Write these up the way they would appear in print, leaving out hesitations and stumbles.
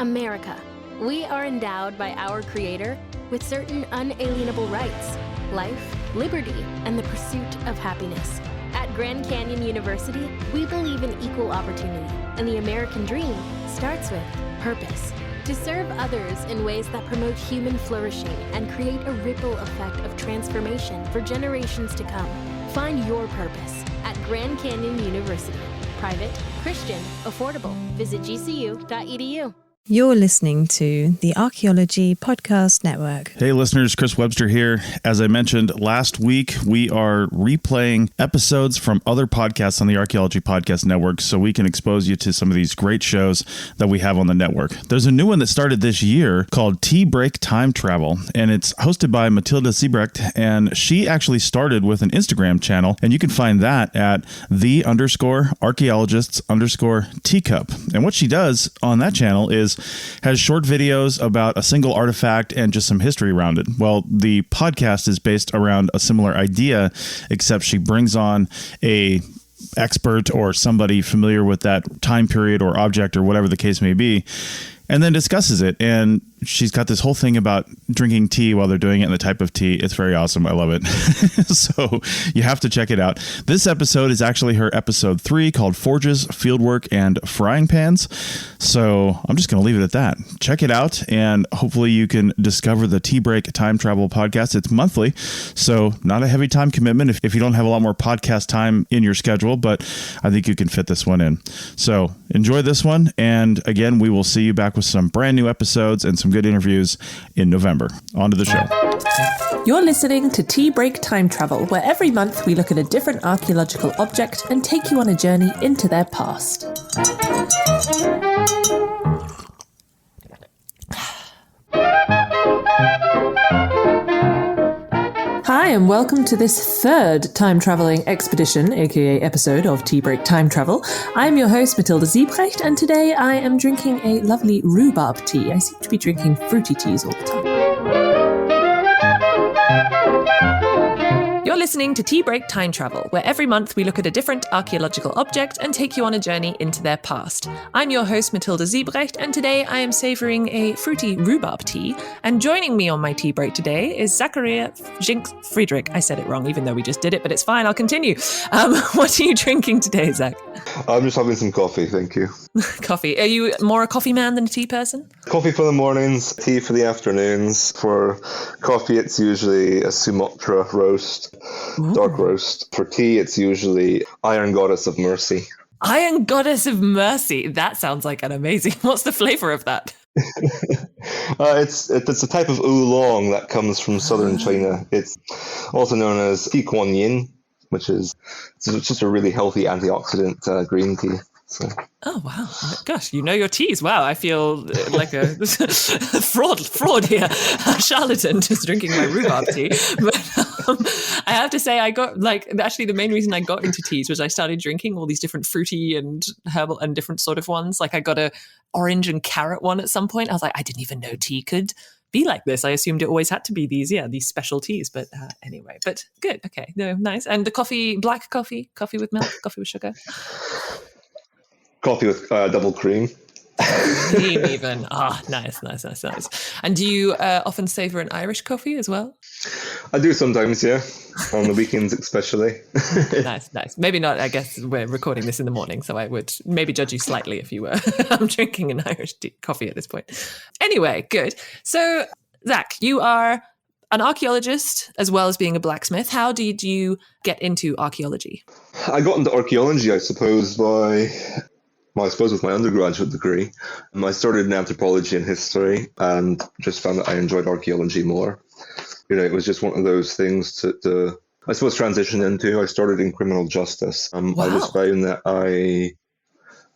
America. We are endowed by our Creator with certain unalienable rights: life, liberty, and the pursuit of happiness. At Grand Canyon University, we believe in equal opportunity, and the American dream starts with purpose. To serve others in ways that promote human flourishing and create a ripple effect of transformation for generations to come. Find your purpose at Grand Canyon University. Private, Christian, affordable. Visit gcu.edu. You're listening to the Archaeology Podcast Network. Hey listeners, Chris Webster here. As I mentioned last week, we are replaying episodes from other podcasts on the Archaeology Podcast Network so we can expose you to some of these great shows that we have on the network. There's a new one that started this year called Tea Break Time Travel, and it's hosted by Matilda Siebrecht, and she actually started with an Instagram channel, and you can find that at _archaeologists_teacup. And what she does on that channel has short videos about a single artifact and just some history around it. Well, the podcast is based around a similar idea, except she brings on a expert or somebody familiar with that time period or object or whatever the case may be, and then discusses it. And she's got this whole thing about drinking tea while they're doing it and the type of tea. It's very awesome. I love it. So you have to check it out. This episode is actually her episode 3 called Forges, Fieldwork, and Frying Pans. So I'm just going to leave it at that. Check it out, and hopefully you can discover the Tea Break Time Travel podcast. It's monthly, so not a heavy time commitment if you don't have a lot more podcast time in your schedule, but I think you can fit this one in. So enjoy this one. And again, we will see you back with some brand new episodes and some good interviews in November. On to the show. You're listening to Tea Break Time Travel, where every month we look at a different archaeological object and take you on a journey into their past. Hi, and welcome to this third time-traveling expedition, aka episode of Tea Break Time Travel. I'm your host, Matilda Siebrecht, and today I am drinking a lovely rhubarb tea. I seem to be drinking fruity teas all the time. You're listening to Tea Break Time Travel, where every month we look at a different archaeological object and take you on a journey into their past. I'm your host, Matilda Siebrecht, and today I am savouring a fruity rhubarb tea. And joining me on my tea break today is Zechariah Jinks-Fredrick. I said it wrong, even though we just did it, but it's fine. I'll continue. What are you drinking today, Zach? I'm just having some coffee, thank you. Coffee. Are you more a coffee man than a tea person? Coffee for the mornings, tea for the afternoons. For coffee, it's usually a Sumatra roast, dark roast. For tea, it's usually Iron Goddess of Mercy. Iron Goddess of Mercy. That sounds like an amazing... What's the flavour of that? It's a type of oolong that comes from southern China. It's also known as Tea Kuan Yin, which is just a really healthy antioxidant green tea. So. Oh, wow. Gosh, you know your teas. Wow, I feel like a fraud here. A charlatan just drinking my rhubarb tea. But I have to say, actually the main reason I got into teas was I started drinking all these different fruity and herbal and different sort of ones. Like I got a orange and carrot one at some point. I was like, I didn't even know tea could be like this. I assumed it always had to be these special teas. But anyway, but good. Okay, no, nice. And the coffee, black coffee with milk, coffee with sugar. Coffee with double cream. Cream even. Nice. And do you often savour an Irish coffee as well? I do sometimes, yeah. On the weekends especially. Nice. Maybe not, I guess we're recording this in the morning, so I would maybe judge you slightly if you were. I'm drinking an Irish coffee at this point. Anyway, good. So, Zach, you are an archaeologist as well as being a blacksmith. How did you get into archaeology? I got into archaeology, I suppose, with my undergraduate degree. I started in anthropology and history and just found that I enjoyed archaeology more. It was just one of those things to I suppose, transition into. I started in criminal justice. Wow. I just found that I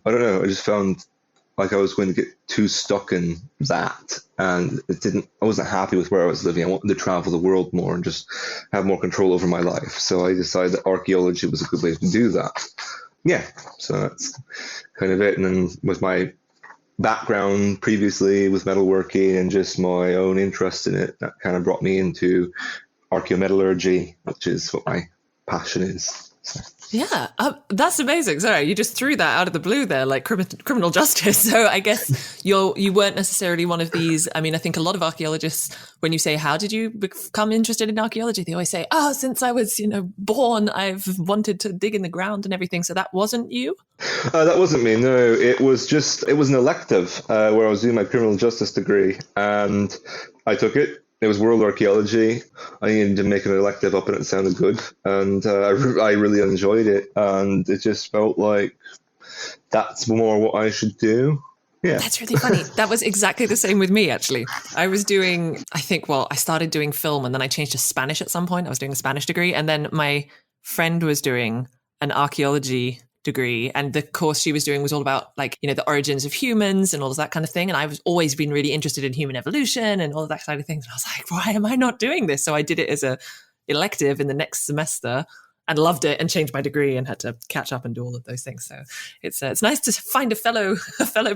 don't know, I just found like I was going to get too stuck in that, and I wasn't happy with where I was living. I wanted to travel the world more and just have more control over my life. So I decided that archaeology was a good way to do that. Yeah, so that's kind of it. And then with my background previously with metalworking and just my own interest in it, that kind of brought me into archaeometallurgy, which is what my passion is. Yeah, that's amazing. Sorry, you just threw that out of the blue there, like criminal justice. So I guess you weren't necessarily one of these. I mean, I think a lot of archaeologists, when you say, how did you become interested in archaeology? They always say, oh, since I was, born, I've wanted to dig in the ground and everything. So that wasn't you? That wasn't me, no. It was an elective where I was doing my criminal justice degree, and I took it. It was world archaeology. I needed to make an elective up and it sounded good. And I really enjoyed it. And it just felt like that's more what I should do. Yeah. That's really funny. That was exactly the same with me, actually. I was doing, I started doing film and then I changed to Spanish at some point. I was doing a Spanish degree. And then my friend was doing an archaeology degree, and the course she was doing was all about the origins of humans and all of that kind of thing. And I've always been really interested in human evolution and all of that kind of things. And I was like, why am I not doing this? So I did it as a elective in the next semester and loved it and changed my degree and had to catch up and do all of those things. So it's nice to find a fellow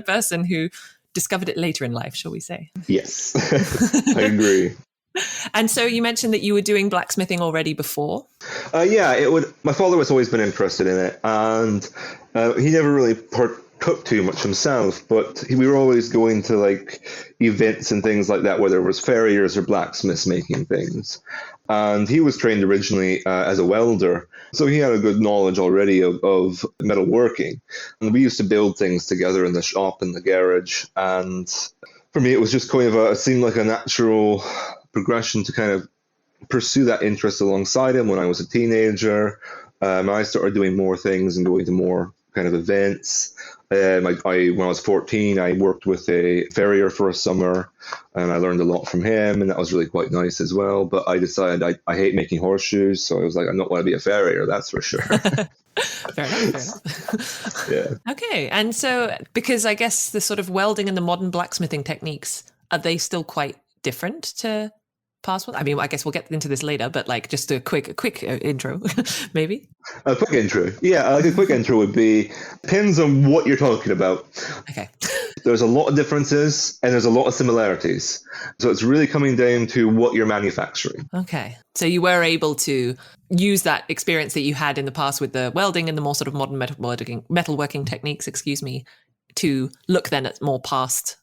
person who discovered it later in life, shall we say? Yes, I agree. And so you mentioned that you were doing blacksmithing already before. My father was always been interested in it, and he never really partook too much himself. But we were always going to events and things like that, where there was farriers or blacksmiths making things. And he was trained originally as a welder, so he had a good knowledge already of metalworking. And we used to build things together in the shop, in the garage. And for me, it was just it seemed like a natural progression to kind of pursue that interest alongside him. When I was a teenager, I started doing more things and going to more kind of events. When I was 14, I worked with a farrier for a summer, and I learned a lot from him, and that was really quite nice as well. But I decided I hate making horseshoes, so I was like, I don't want to be a farrier, that's for sure. Fair enough. Yeah. Okay, and so because I guess the sort of welding and the modern blacksmithing techniques, are they still quite different to past ones? I mean, I guess we'll get into this later, but just a quick intro, maybe. A quick intro. Yeah, a quick intro would be, depends on what you're talking about. Okay. There's a lot of differences and there's a lot of similarities. So it's really coming down to what you're manufacturing. Okay. So you were able to use that experience that you had in the past with the welding and the more sort of modern metalworking techniques, to look then at more past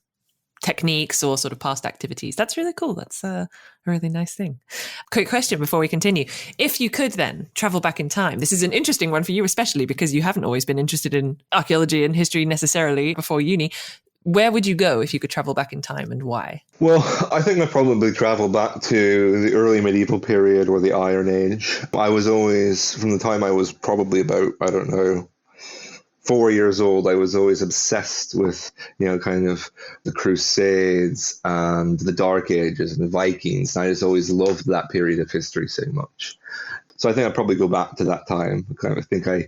techniques or sort of past activities. That's really cool. That's a really nice thing. Quick question before we continue. If you could then travel back in time, this is an interesting one for you, especially because you haven't always been interested in archaeology and history necessarily before uni. Where would you go if you could travel back in time, and why? Well, I think I'd probably travel back to the early medieval period or the Iron Age. I was always, from the time I was probably about, 4 years old, I was always obsessed with, kind of the Crusades and the Dark Ages and the Vikings. And I just always loved that period of history so much. So I think I'd probably go back to that time. I think I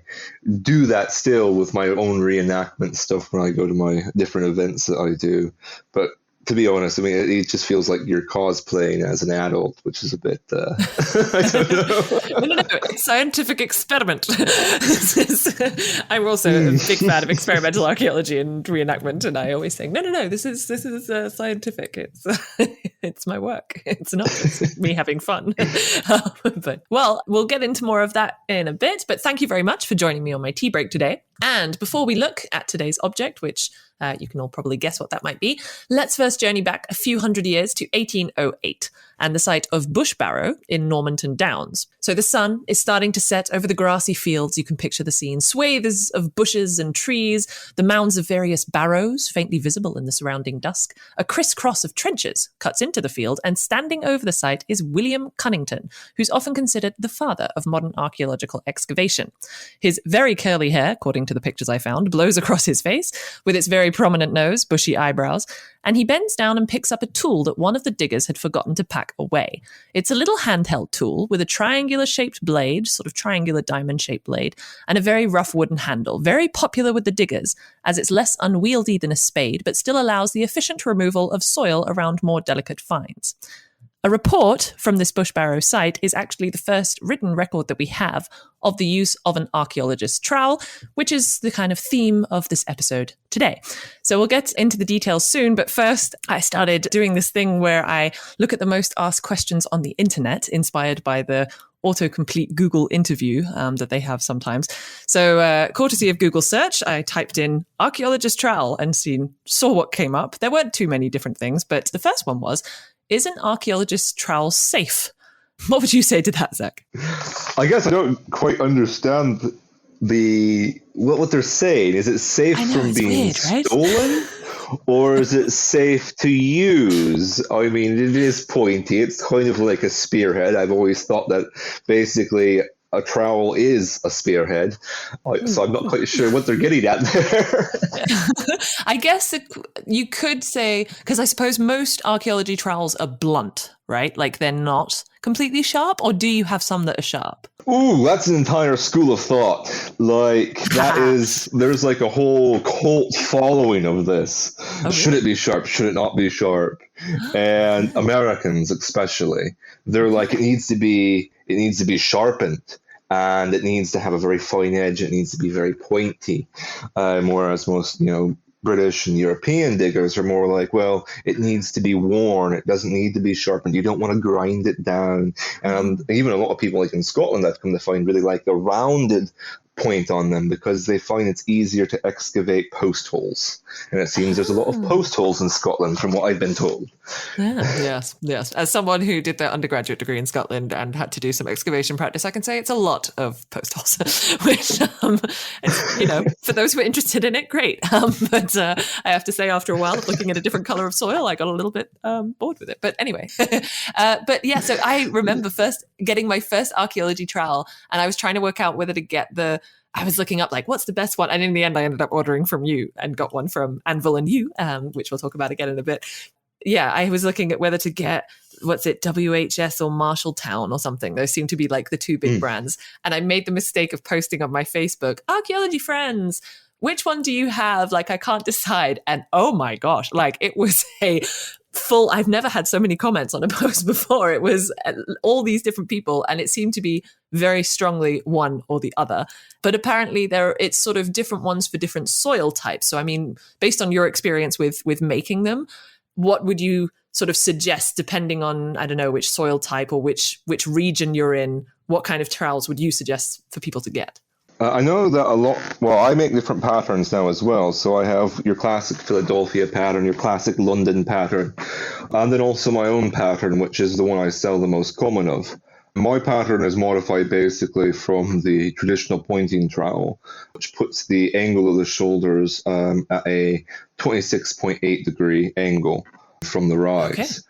do that still with my own reenactment stuff when I go to my different events that I do. But to be honest, I mean, it just feels like you're cosplaying as an adult, which is a bit, I don't know. No, it's scientific experiment. I'm also a big fan of experimental archaeology and reenactment, and I always say, no, this is scientific. It's my work. It's not just me having fun. But we'll get into more of that in a bit. But thank you very much for joining me on my tea break today. And before we look at today's object, which you can all probably guess what that might be, let's first journey back a few hundred years to 1808 and the site of Bushbarrow in Normanton Downs. So the sun is starting to set over the grassy fields. You can picture the scene. Swathes of bushes and trees, the mounds of various barrows faintly visible in the surrounding dusk. A crisscross of trenches cuts into the field, and standing over the site is William Cunnington, who's often considered the father of modern archaeological excavation. His very curly hair, according to the pictures I found, blows across his face, with its very prominent nose, bushy eyebrows, and he bends down and picks up a tool that one of the diggers had forgotten to pack away. It's a little handheld tool with a triangular-shaped blade, sort of triangular diamond-shaped blade, and a very rough wooden handle, very popular with the diggers, as it's less unwieldy than a spade, but still allows the efficient removal of soil around more delicate finds. A report from this Bush Barrow site is actually the first written record that we have of the use of an archaeologist's trowel, which is the kind of theme of this episode today. So we'll get into the details soon, but first I started doing this thing where I look at the most asked questions on the internet, inspired by the autocomplete Google interview that they have sometimes. So courtesy of Google search, I typed in archaeologist trowel and saw what came up. There weren't too many different things, but the first one was, is an archaeologist's trowel safe? What would you say to that, Zach? I guess I don't quite understand what they're saying. Is it safe from being weird, right? stolen? Or is it safe to use? I mean, it is pointy. It's kind of like a spearhead. I've always thought that basically a trowel is a spearhead. So I'm not quite sure what they're getting at there. I guess you could say, because I suppose most archaeology trowels are blunt, right? Like they're not completely sharp, or do you have some that are sharp? Ooh, that's an entire school of thought. There's like a whole cult following of this. Oh, should it be sharp? Should it not be sharp? And Americans especially, they're like, it needs to be sharpened. And it needs to have a very fine edge. It needs to be very pointy. Whereas most, British and European diggers are more like, well, it needs to be worn. It doesn't need to be sharpened. You don't want to grind it down. And even a lot of people like in Scotland, I've come to find really like a rounded point on them because they find it's easier to excavate post holes. And it seems there's a lot of post holes in Scotland from what I've been told. Yeah. Yes. As someone who did their undergraduate degree in Scotland and had to do some excavation practice, I can say it's a lot of post holes, which, for those who are interested in it, great. But I have to say after a while of looking at a different color of soil, I got a little bit bored with it. But anyway, so I remember first getting my first archaeology trowel, and I was trying to work out whether to get I was looking up, like, what's the best one? And in the end, I ended up ordering from you and got one from Anvil and You, which we'll talk about again in a bit. Yeah, I was looking at whether to get, WHS or Marshalltown or something. Those seem to be like the two big brands. And I made the mistake of posting on my Facebook, archaeology friends, which one do you have? Like, I can't decide. And oh my gosh, like it was I've never had so many comments on a post before. It was all these different people, and it seemed to be very strongly one or the other. But apparently it's sort of different ones for different soil types. So, I mean, based on your experience with making them, what would you sort of suggest depending on, I don't know, which soil type or which region you're in? What kind of trowels would you suggest for people to get? I know that I make different patterns now as well. So I have your classic Philadelphia pattern, your classic London pattern, and then also my own pattern, which is the one I sell the most common of. My pattern is modified basically from the traditional pointing trowel, which puts the angle of the shoulders at a 26.8 degree angle from the rise.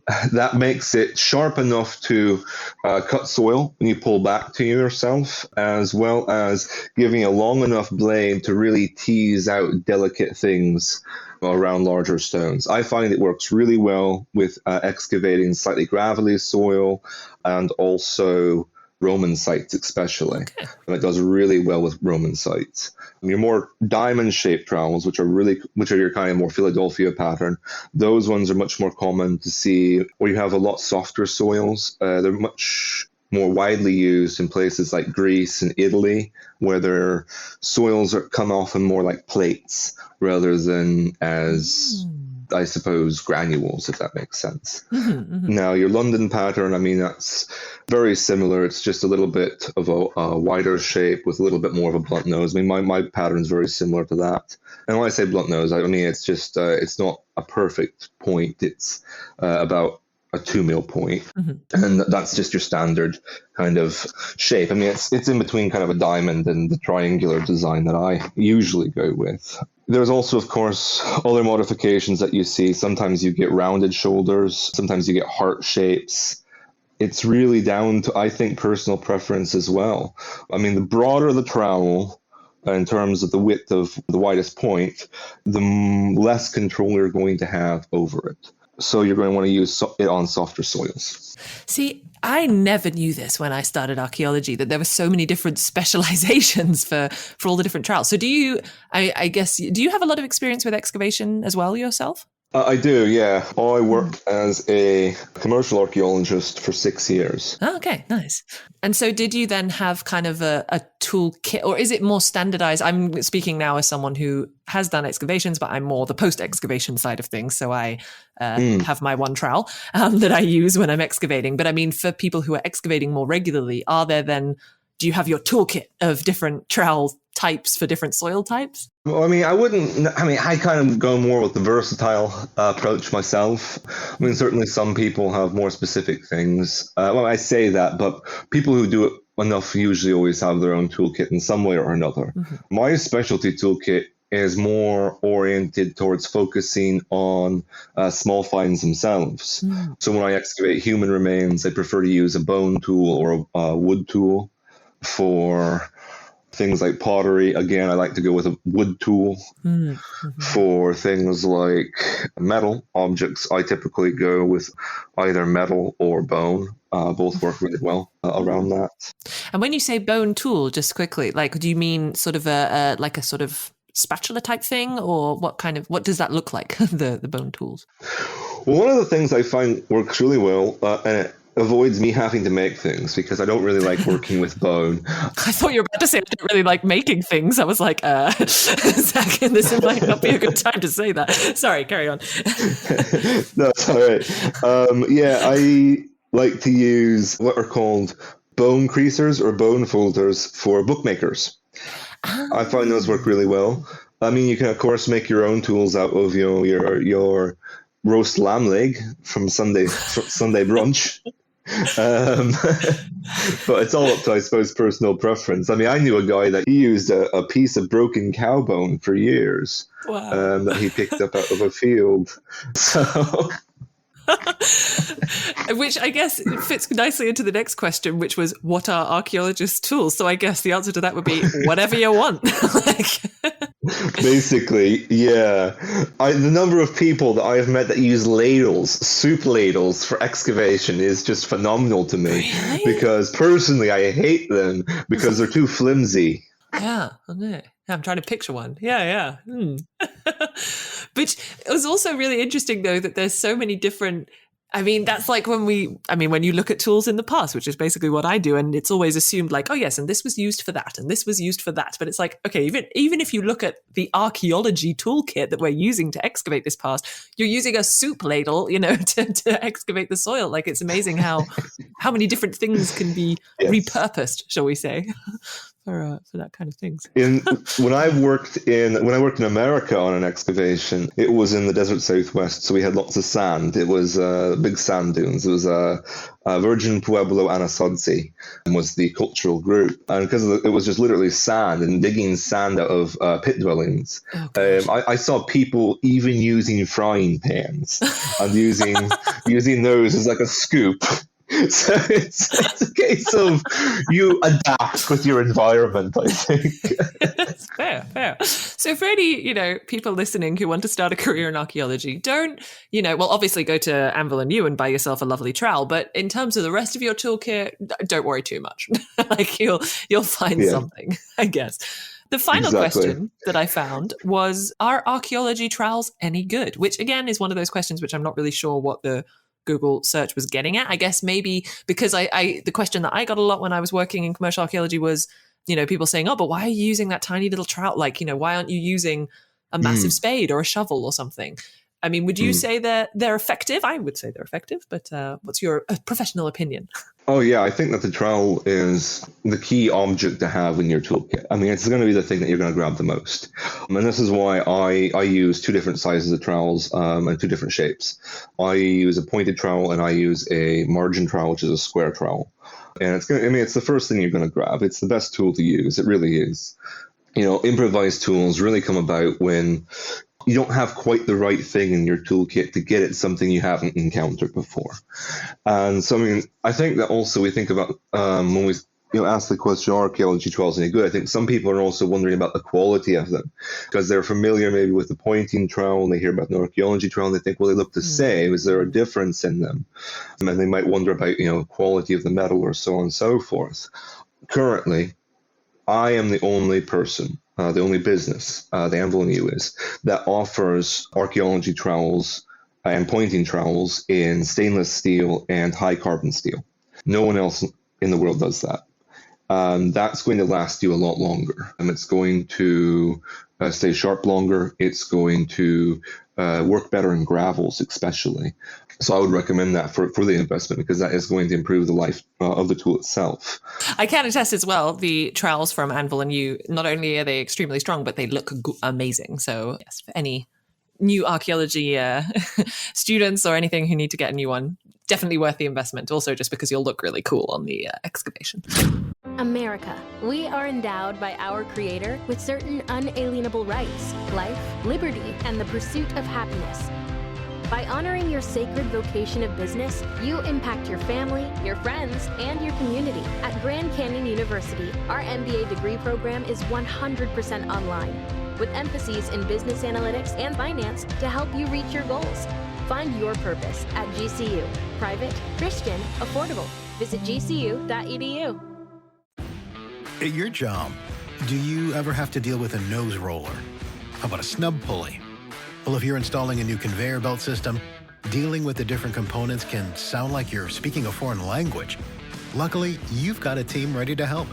Okay. That makes it sharp enough to cut soil when you pull back to yourself, as well as giving a long enough blade to really tease out delicate things around larger stones. I find it works really well with excavating slightly gravelly soil and also Roman sites especially. Okay. And it does really well with Roman sites. Your more diamond-shaped trowels, which are your kind of more Philadelphia pattern, those ones are much more common to see where you have a lot softer soils. They're much more widely used in places like Greece and Italy, where their soils come often more like plates rather than as, I suppose, granules, if that makes sense. Now, your London pattern, I mean, that's very similar. It's just a little bit of a wider shape with a little bit more of a blunt nose. I mean, my pattern is very similar to that. And when I say blunt nose, I mean, it's just, it's not a perfect point. It's about a 2 mil point. And that's just your standard kind of shape. I mean, it's in between kind of a diamond and the triangular design that I usually go with. There's also, of course, other modifications that you see. Sometimes you get rounded shoulders. Sometimes you get heart shapes. It's really down to, I think, personal preference as well. I mean, the broader the trowel, in terms of the width of the widest point, the less control you're going to have over it. So you're going to want to use it on softer soils. See, I never knew this when I started archaeology, that there were so many different specializations for all the different trowels. So do you, I guess, do you have a lot of experience with excavation as well yourself? I do, yeah. I worked as a commercial archaeologist for 6 years. Oh, okay, nice. And so did you then have kind of a toolkit, or is it more standardized? I'm speaking now as someone who has done excavations, but I'm more the post-excavation side of things. So I have my one trowel that I use when I'm excavating. But I mean, for people who are excavating more regularly, do you have your toolkit of different trowel types for different soil types? Well, I kind of go more with the versatile approach myself. I mean, certainly some people have more specific things. I say that, but people who do it enough usually always have their own toolkit in some way or another. Mm-hmm. My specialty toolkit is more oriented towards focusing on small finds themselves. Mm. So when I excavate human remains, I prefer to use a bone tool or a wood tool. For things like pottery, again, I like to go with a wood tool. Mm-hmm. For things like metal objects, I typically go with either metal or bone. Both work really well around that. And when you say bone tool, just quickly, like, do you mean sort of a sort of spatula type thing, or what does that look like? the bone tools. Well, one of the things I find works really well, and it avoids me having to make things, because I don't really like working with bone. I thought you were about to say I don't really like making things. I was like, Zach, this might not be a good time to say that. Sorry, carry on. That's all right. I like to use what are called bone creasers or bone folders for bookmakers. I find those work really well. I mean, you can, of course, make your own tools out of your roast lamb leg from Sunday brunch. But it's all up to, I suppose, personal preference. I mean, I knew a guy that he used a piece of broken cow bone for years. Wow. That he picked up out of a field. So... Which I guess fits nicely into the next question, which was, what are archaeologists' tools? So I guess the answer to that would be whatever you want. Basically, yeah. The number of people that I've met that use ladles, soup ladles for excavation is just phenomenal to me. Really? Because personally, I hate them because they're too flimsy. Yeah, okay. I'm trying to picture one. Yeah. But it was also really interesting, though, that there's so many different... I mean, that's like when you look at tools in the past, which is basically what I do, and it's always assumed like, oh, yes, and this was used for that, and this was used for that. But it's like, okay, even if you look at the archaeology toolkit that we're using to excavate this past, you're using a soup ladle, to excavate the soil. Like, it's amazing how many different things can be repurposed, shall we say. For that kind of things. When I worked in America on an excavation, it was in the desert Southwest, so we had lots of sand. It was big sand dunes. It was Virgin Pueblo Anasazi was the cultural group, and because it was just literally sand and digging sand out of pit dwellings. Oh, I saw people even using frying pans and using those as like a scoop. So it's a case of you adapt with your environment, I think. That's fair. So for any, people listening who want to start a career in archaeology, don't, obviously go to Anvil and New and buy yourself a lovely trowel. But in terms of the rest of your toolkit, don't worry too much. Like you'll find something, I guess. The final question that I found was, are archaeology trowels any good? Which again is one of those questions which I'm not really sure what the Google search was getting at. I guess maybe because the question that I got a lot when I was working in commercial archaeology was, people saying, oh, but why are you using that tiny little trowel? Like, why aren't you using a massive spade or a shovel or something? I mean, would you say that they're effective? I would say they're effective, but what's your professional opinion? Oh, yeah, I think that the trowel is the key object to have in your toolkit. I mean, it's going to be the thing that you're going to grab the most. And this is why I use two different sizes of trowels and two different shapes. I use a pointed trowel and I use a margin trowel, which is a square trowel. And it's the first thing you're going to grab. It's the best tool to use. It really is. Improvised tools really come about when you don't have quite the right thing in your toolkit to get at something you haven't encountered before. And so, I think that also we think about when we ask the question, are archaeology trowels any good? I think some people are also wondering about the quality of them because they're familiar maybe with the pointing trowel and they hear about an archaeology trowel and they think, well, they look the same. Is there a difference in them? And they might wonder about, quality of the metal or so on and so forth. Currently, I am the only person the only business, the Anvil and Ewe is, that offers archaeology trowels and pointing trowels in stainless steel and high carbon steel. No one else in the world does that. That's going to last you a lot longer. It's going to stay sharp longer. It's going to work better in gravels, especially. So I would recommend that for the investment, because that is going to improve the life of the tool itself. I can attest as well, the trowels from Anvil and Ewe, not only are they extremely strong, but they look amazing. So yes, for any new archaeology students or anything who need to get a new one, definitely worth the investment. Also, just because you'll look really cool on the excavation. America. We are endowed by our Creator with certain unalienable rights, life, liberty, and the pursuit of happiness. By honoring your sacred vocation of business, you impact your family, your friends, and your community. At Grand Canyon University, our MBA degree program is 100% online, with emphases in business analytics and finance to help you reach your goals. Find your purpose at GCU. Private, Christian, affordable. Visit gcu.edu. At your job, do you ever have to deal with a nose roller? How about a snub pulley? Well, if you're installing a new conveyor belt system, dealing with the different components can sound like you're speaking a foreign language. Luckily, you've got a team ready to help.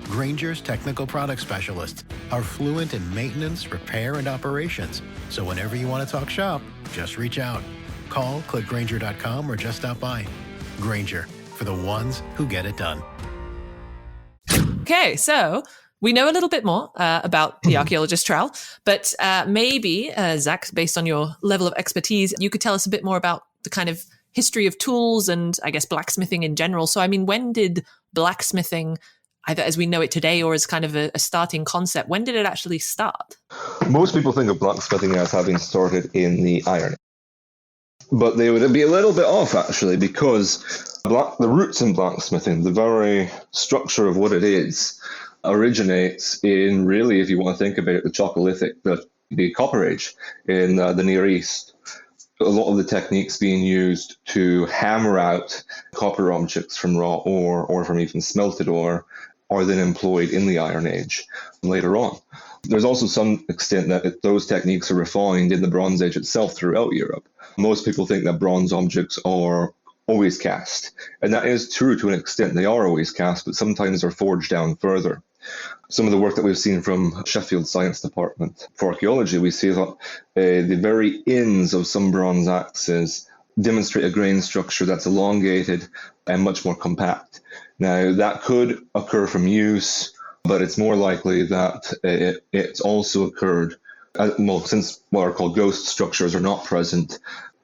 Grainger's technical product specialists are fluent in maintenance, repair, and operations. So whenever you want to talk shop, just reach out. Call, click Grainger.com, or just stop by. Grainger, for the ones who get it done. Okay, so we know a little bit more about the archaeologist trowel, but maybe, Zach, based on your level of expertise, you could tell us a bit more about the kind of history of tools and, I guess, blacksmithing in general. So, I mean, when did blacksmithing, either as we know it today or as kind of a starting concept, when did it actually start? Most people think of blacksmithing as having started in the Iron Age. But they would be a little bit off, actually, because the roots in blacksmithing, the very structure of what it is, originates in, really, if you want to think about it, the Chalcolithic, the Copper Age in the Near East. A lot of the techniques being used to hammer out copper objects from raw ore or from even smelted ore are then employed in the Iron Age later on. There's also some extent that those techniques are refined in the Bronze Age itself throughout Europe. Most people think that bronze objects are always cast, and that is true to an extent. They are always cast, but sometimes they're forged down further. Some of the work that we've seen from Sheffield Science Department for archaeology, we see that the very ends of some bronze axes demonstrate a grain structure that's elongated and much more compact. Now, that could occur from use, but it's more likely that it's also occurred, since what are called ghost structures are not present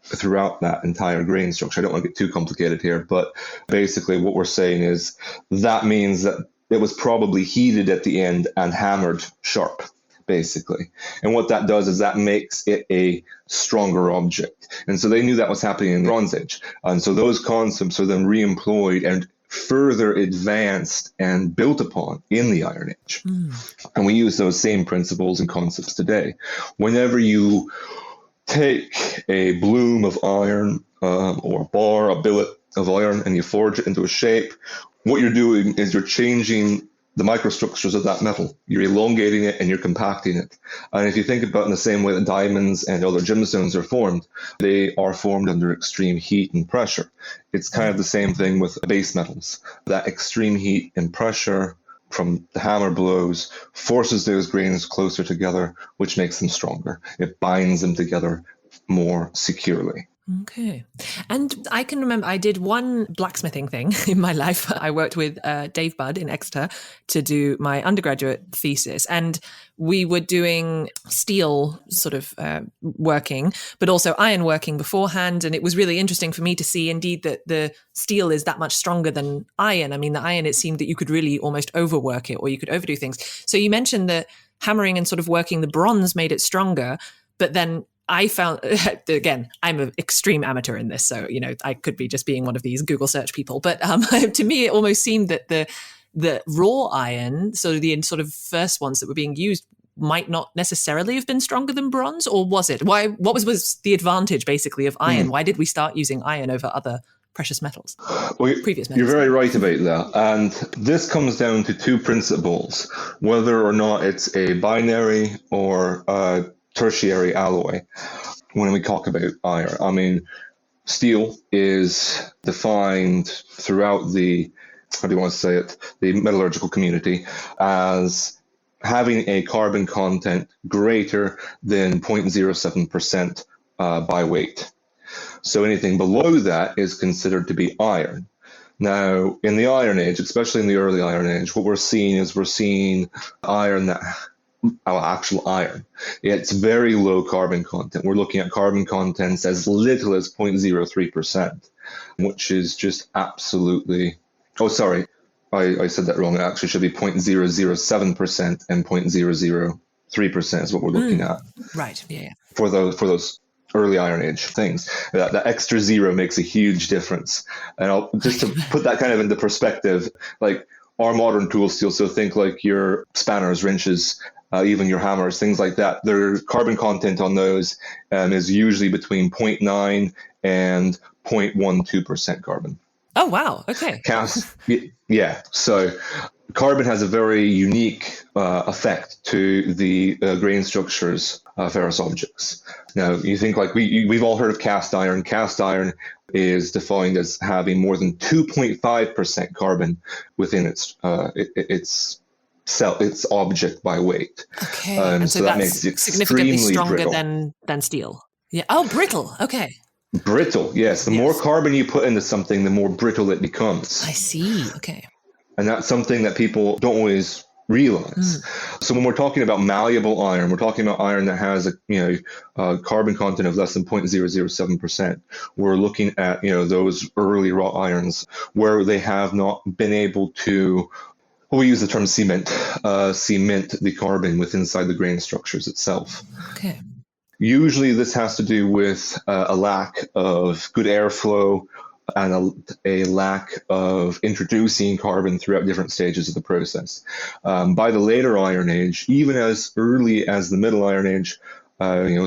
throughout that entire grain structure. I don't want to get too complicated here, but basically what we're saying is that means that it was probably heated at the end and hammered sharp, basically. And what that does is that makes it a stronger object. And so they knew that was happening in the Bronze Age. And so those concepts are then re-employed and further advanced and built upon in the Iron Age. And we use those same principles and concepts today. Whenever you take a bloom of iron or a bar, a billet of iron, and you forge it into a shape, what you're doing is you're changing the microstructures of that metal. You're elongating it and you're compacting it. And if you think about it in the same way that diamonds and other gemstones are formed, they are formed under extreme heat and pressure. It's kind of the same thing with base metals. That extreme heat and pressure from the hammer blows forces those grains closer together, which makes them stronger. It binds them together more securely. Okay. And I can remember I did one blacksmithing thing in my life. I worked with Dave Budd in Exeter to do my undergraduate thesis. And we were doing steel sort of working, but also iron working beforehand. And it was really interesting for me to see indeed that the steel is that much stronger than iron. I mean, the iron, it seemed that you could really almost overwork it or you could overdo things. So you mentioned that hammering and sort of working the bronze made it stronger, but then I found, again, I'm an extreme amateur in this, so, you know, I could be just being one of these Google search people. But to me, it almost seemed that the raw iron, so the sort of first ones that were being used, might not necessarily have been stronger than bronze, or was it? What was the advantage, basically, of iron? Why did we start using iron over other precious metals. Well, Previous metals. you're very right about that. And this comes down to two principles, whether or not it's a binary or a tertiary alloy when we talk about iron. I mean, steel is defined throughout the, how do you want to say it, the metallurgical community as having a carbon content greater than 0.07% by weight. So anything below that is considered to be iron. Now, in the Iron Age, especially in the early Iron Age, what we're seeing iron that, actual iron. It's very low carbon content. We're looking at carbon contents as little as 0.03%, which is just absolutely, oh, sorry, I said that wrong. It actually should be 0.007% and 0.003% is what we're looking at. Right, yeah. For those early Iron Age things. That extra zero makes a huge difference. And just to put that kind of into perspective, like our modern tool steel, so think like your spanners, wrenches, even your hammers, things like that, their carbon content on those is usually between 0.9 and 0.12% carbon. Oh, wow. Okay. Yeah. So carbon has a very unique effect to the grain structures of ferrous objects. Now, you think like we've all heard of cast iron. Cast iron is defined as having more than 2.5% carbon within its object by weight. Okay. And so that that's makes it significantly stronger brittle. than steel. Yeah. Oh, brittle. Okay. Brittle, yes. The more carbon you put into something, the more brittle it becomes. I see. Okay. And that's something that people don't always realize. So when we're talking about malleable iron, we're talking about iron that has a carbon content of less than 0.007%. We're looking at those early wrought irons where they have not been able to, we use the term cement the carbon within inside the grain structures itself. Okay. Usually this has to do with a lack of good airflow and a lack of introducing carbon throughout different stages of the process. By the later Iron Age, even as early as the Middle Iron Age,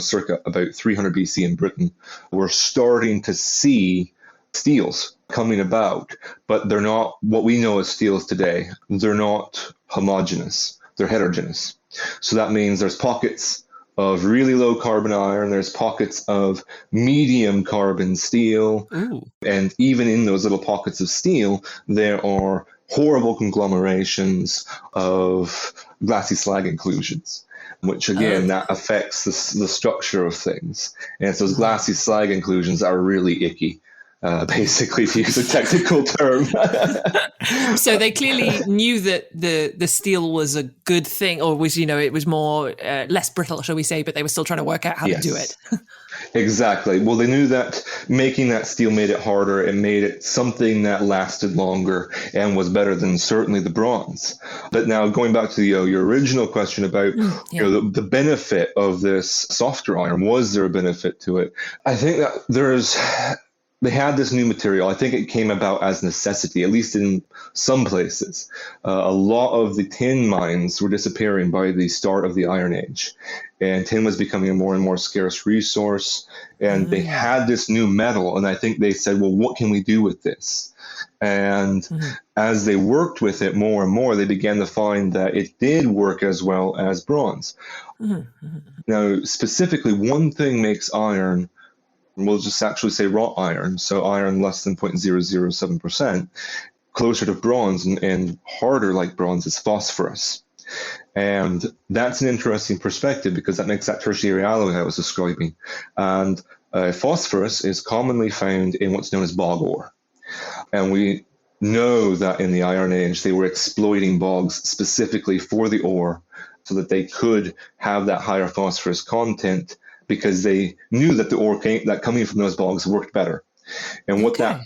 circa about 300 BC in Britain, we're starting to see steels coming about, but they're not what we know as steels today. They're not homogeneous, they're heterogeneous. So that means there's pockets of really low carbon iron, there's pockets of medium carbon steel. Ooh. And even in those little pockets of steel, there are horrible conglomerations of glassy slag inclusions, which again, that affects the structure of things. And it's those glassy slag inclusions that are really icky. Basically, to use a technical term. So they clearly knew that the steel was a good thing, or was it was more less brittle, shall we say? But they were still trying to work out how to do it. Exactly. Well, they knew that making that steel made it harder and made it something that lasted longer and was better than certainly the bronze. But now going back to your original question about the benefit of this softer iron, was there a benefit to it? I think that they had this new material. I think it came about as necessity, at least in some places. A lot of the tin mines were disappearing by the start of the Iron Age, and tin was becoming a more and more scarce resource. And they had this new metal, and I think they said, well, what can we do with this? And as they worked with it more and more, they began to find that it did work as well as bronze. Now, specifically, one thing makes iron, we'll just actually say wrought iron, so iron less than 0.007%, closer to bronze and harder like bronze is phosphorus. And that's an interesting perspective because that makes that tertiary alloy I was describing. And phosphorus is commonly found in what's known as bog ore. And we know that in the Iron Age, they were exploiting bogs specifically for the ore so that they could have that higher phosphorus content, because they knew that the ore that coming from those bogs worked better. And what that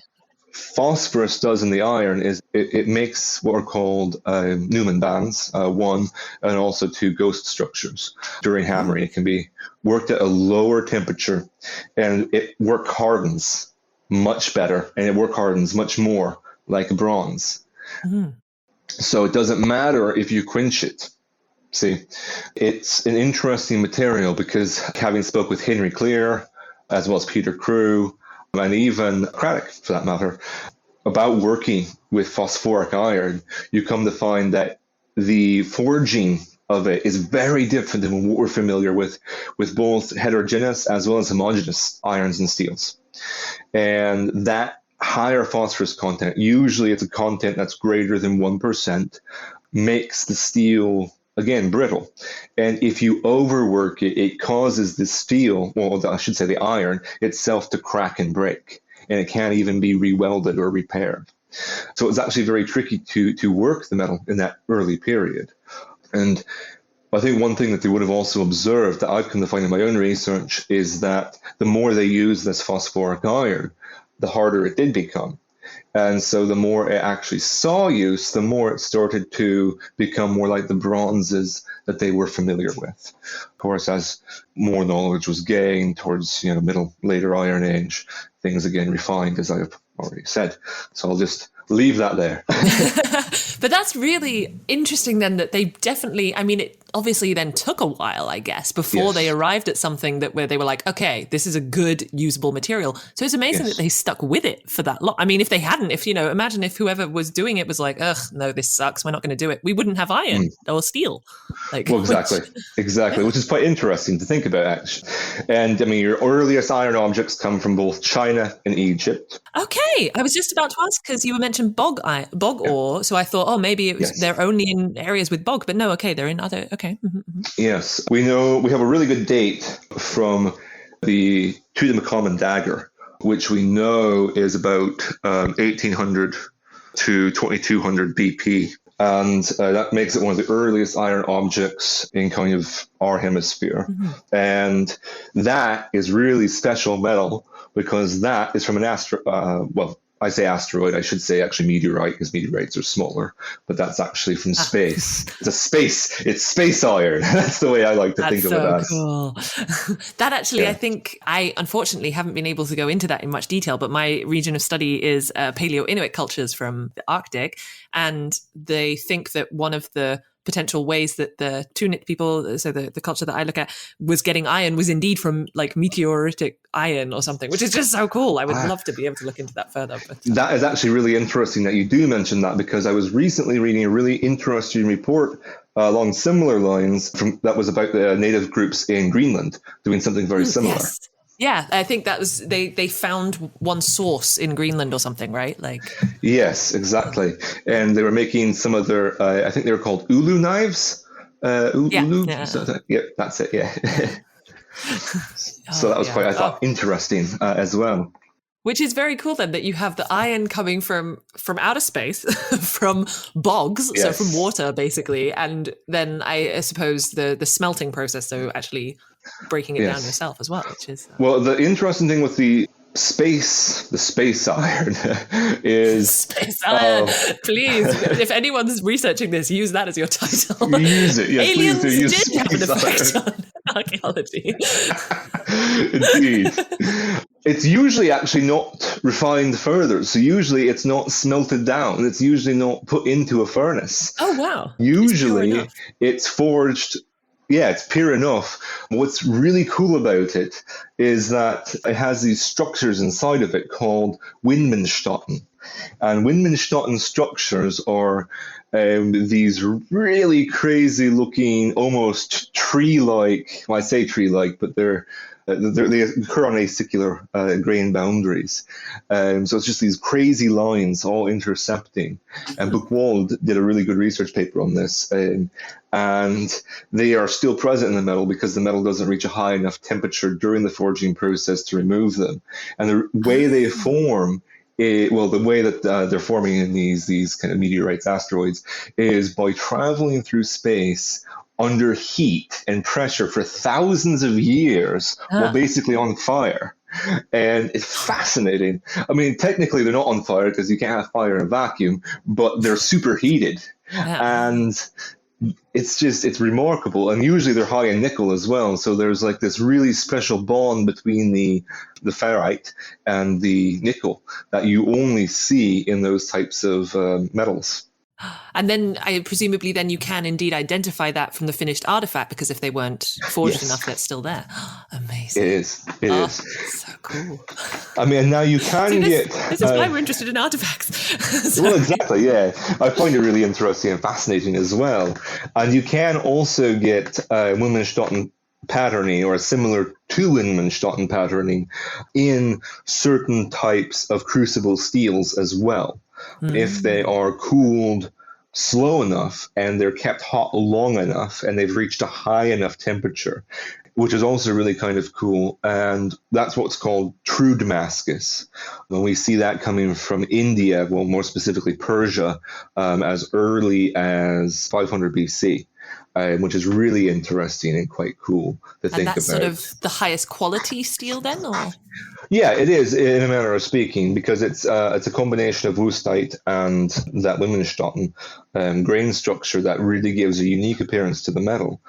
phosphorus does in the iron is it makes what are called Newman bands, 1 and also 2 ghost structures. During hammering, it can be worked at a lower temperature, and it work hardens much better, and it work hardens much more like bronze. So it doesn't matter if you quench it. See, it's an interesting material because having spoke with Henry Clear, as well as Peter Crew, and even Craddock for that matter, about working with phosphoric iron, you come to find that the forging of it is very different than what we're familiar with both heterogeneous as well as homogeneous irons and steels. And that higher phosphorus content, usually it's a content that's greater than 1%, makes the steel, again, brittle. And if you overwork it, it causes the steel, well, I should say the iron itself, to crack and break. And it can't even be rewelded or repaired. So it's actually very tricky to work the metal in that early period. And I think one thing that they would have also observed that I've come to find in my own research is that the more they used this phosphoric iron, the harder it did become. And so the more it actually saw use, the more it started to become more like the bronzes that they were familiar with. Of course, as more knowledge was gained towards later Iron Age, things again refined, as I've already said. So I'll just leave that there. But that's really interesting then, that they definitely, I mean, it obviously then took a while, I guess, before they arrived at something where they were like, okay, this is a good usable material. So it's amazing that they stuck with it for that long. I mean, if they hadn't, imagine if whoever was doing it was like, ugh, no, this sucks, we're not going to do it. We wouldn't have iron or steel. Well, exactly, which is quite interesting to think about, actually. And I mean, your earliest iron objects come from both China and Egypt. Okay, I was just about to ask, because you mentioned bog ore, so I thought, oh, maybe they're only in areas with bog, but no, okay, they're in other, okay. Mm-hmm. Yes, we have a really good date from the Tutankhamun dagger, which we know is about 1800 to 2200 BP. And that makes it one of the earliest iron objects in kind of our hemisphere. Mm-hmm. And that is really special metal because that is from an I say asteroid, I should say actually meteorite, because meteorites are smaller, but that's actually from space. It's space iron. That's the way I like to think of it as. Cool. That actually, I think I unfortunately haven't been able to go into that in much detail, but my region of study is Paleo-Inuit cultures from the Arctic, and they think that one of the potential ways that the Tunit people, so the culture that I look at, was getting iron was indeed from like meteoritic iron or something, which is just so cool. I would love to be able to look into that further. But that is actually really interesting that you do mention that, because I was recently reading a really interesting report along similar lines that was about the native groups in Greenland doing something very similar. Yes. Yeah, I think that was they found one source in Greenland or something, right? Yes, exactly. And they were making some of their, I think they were called ulu knives. Ulu? Yeah. That's it. Yeah. So that was quite, I thought, interesting as well. Which is very cool then, that you have the iron coming from outer space, from bogs, so from water basically, and then I suppose the smelting process, so actually breaking it down yourself as well, which is well, the interesting thing with the space iron is space iron. Please, if anyone's researching this, use that as your title. Use it. Yes, aliens please do. Use did have an effect on archaeology. Indeed. It's usually actually not refined further. So usually it's not smelted down. It's usually not put into a furnace. Oh, wow. Usually it's forged. Yeah, it's pure enough. What's really cool about it is that it has these structures inside of it called Windmannsstatten. And Windmannsstatten structures are these really crazy looking, almost tree-like, well, I say tree-like, but they occur on acicular grain boundaries. So it's just these crazy lines all intercepting. And Buchwald did a really good research paper on this. And they are still present in the metal because the metal doesn't reach a high enough temperature during the forging process to remove them. And the way they form, the way that they're forming in these kind of meteorites, asteroids, is by traveling through space under heat and pressure for thousands of years while basically on fire. And it's fascinating. I mean, technically they're not on fire because you can't have fire in a vacuum, but they're superheated. And it's remarkable. And usually they're high in nickel as well. So there's like this really special bond between the ferrite and the nickel that you only see in those types of metals. And then presumably then you can indeed identify that from the finished artifact, because if they weren't forged enough, that's still there. Amazing. It is. It is. So cool. I mean, and now you can this is why we're interested in artifacts. Well, exactly, yeah. I find it really interesting and fascinating as well. And you can also get Wilmenstätten patterning, or similar to Wilmenstätten patterning, in certain types of crucible steels as well. If they are cooled slow enough and they're kept hot long enough and they've reached a high enough temperature, which is also really kind of cool. And that's what's called true Damascus. When we see that coming from India, well, more specifically Persia, as early as 500 BC. Which is really interesting and quite cool to think about. And that's sort of the highest quality steel then, or? Yeah, it is, in a manner of speaking, because it's a combination of wustite and that Wilmenstätten grain structure that really gives a unique appearance to the metal,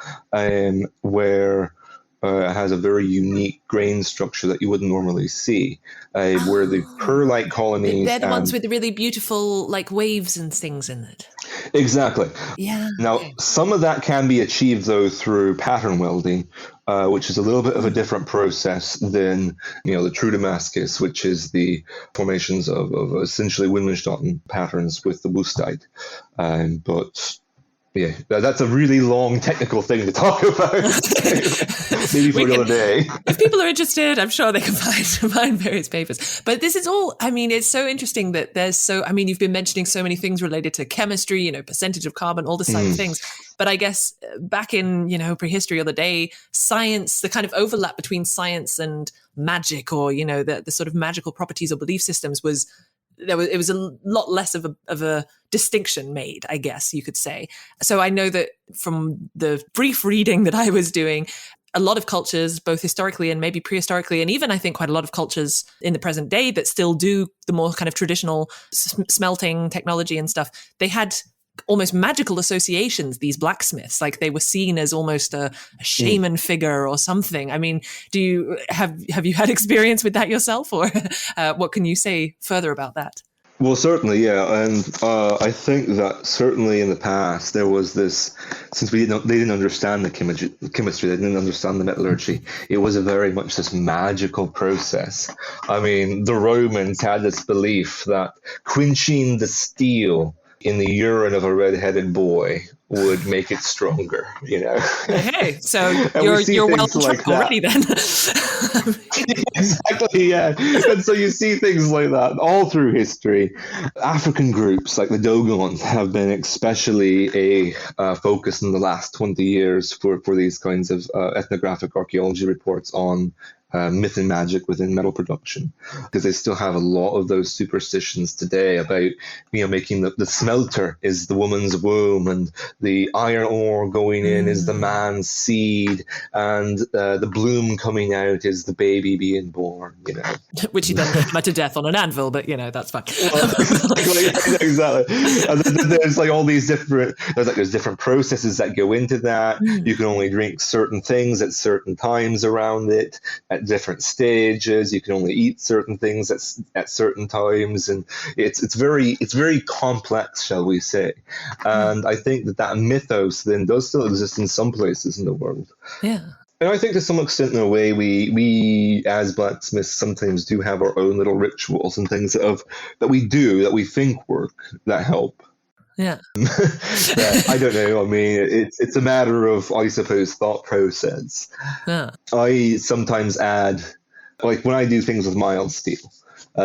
where it has a very unique grain structure that you wouldn't normally see, where the perlite colonies... They're the ones with the really beautiful like waves and things in it. Exactly. Yeah. Now, some of that can be achieved, though, through pattern welding, which is a little bit of a different process than, the true Damascus, which is the formations of essentially Wilmenstätten patterns with the wustite. But yeah, that's a really long technical thing to talk about. Maybe for another day. If people are interested, I'm sure they can find various papers. But this is all, it's so interesting that you've been mentioning so many things related to chemistry, percentage of carbon, all this side of things. But I guess back in, prehistory or the day, science, the kind of overlap between science and magic, or, the sort of magical properties or belief systems it was a lot less of a distinction made, I guess you could say. So I know that from the brief reading that I was doing, a lot of cultures, both historically and maybe prehistorically, and even I think quite a lot of cultures in the present day that still do the more kind of traditional smelting technology and stuff, they had almost magical associations, these blacksmiths, like they were seen as almost a shaman figure or something. Do you have you had experience with that yourself, or what can you say further about that? Well, certainly, yeah. And I think that certainly in the past there was this, since they didn't understand the chemistry, they didn't understand the metallurgy, it was very much this magical process. The Romans had this belief that quenching the steel in the urine of a red-headed boy would make it stronger, Hey, so you're well like already then. Exactly, yeah. And so you see things like that all through history. African groups like the Dogons have been especially a focus in the last 20 years for these kinds of ethnographic archaeology reports on myth and magic within metal production, because they still have a lot of those superstitions today about making the smelter is the woman's womb, and the iron ore going in is the man's seed, and the bloom coming out is the baby being born, which he then met to death on an anvil, but that's fine. Exactly. And then there's like all these there's different processes that go into that. You can only drink certain things at certain times around it, at different stages. You can only eat certain things at certain times, and it's very complex, shall we say. And I think that mythos then does still exist in some places in the world. Yeah. And I think to some extent, in a way, we as blacksmiths sometimes do have our own little rituals and things that we think work, that help. Yeah. I don't know. It's a matter of, I suppose, thought process. Yeah. I sometimes add, like when I do things with mild steel,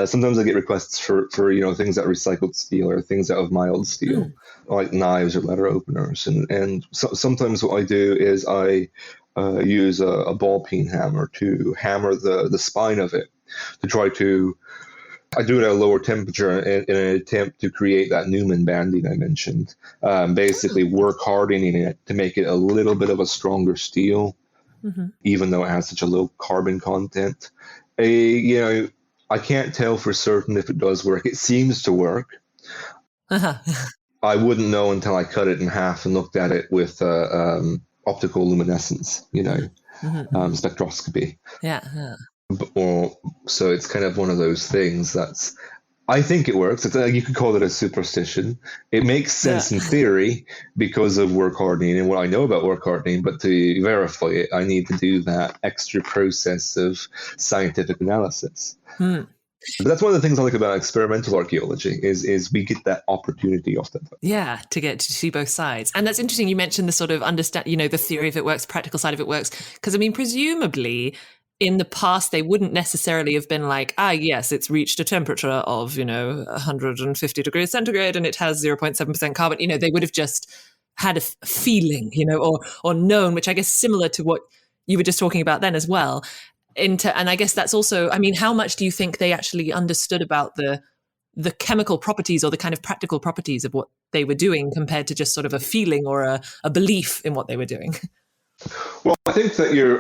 sometimes I get requests for things that are recycled steel or things out of mild steel, like knives or letter openers. And sometimes what I do is I use a ball peen hammer to hammer the spine of it, to try to... I do it at a lower temperature in an attempt to create that Newman banding I mentioned. Basically work hardening it to make it a little bit of a stronger steel, even though it has such a low carbon content. I can't tell for certain if it does work. It seems to work. I wouldn't know until I cut it in half and looked at it with optical luminescence, spectroscopy. Yeah. So it's kind of one of those things that's I think it works. You could call it a superstition. It makes sense in theory because of work hardening and what I know about work hardening, but to verify it, I need to do that extra process of scientific analysis. But that's one of the things I like about experimental archaeology is we get that opportunity often. Yeah, to get to see both sides. And that's interesting. You mentioned the sort of the theory of it works, practical side of it works. Because I mean, presumably in the past, they wouldn't necessarily have been like, yes, it's reached a temperature of, 150 degrees centigrade and it has 0.7% carbon. They would have just had a feeling, or known, which I guess is similar to what you were just talking about then as well. And I guess that's also, I mean, how much do you think they actually understood about the chemical properties or the kind of practical properties of what they were doing compared to just sort of a feeling or a belief in what they were doing? Well, I think that you're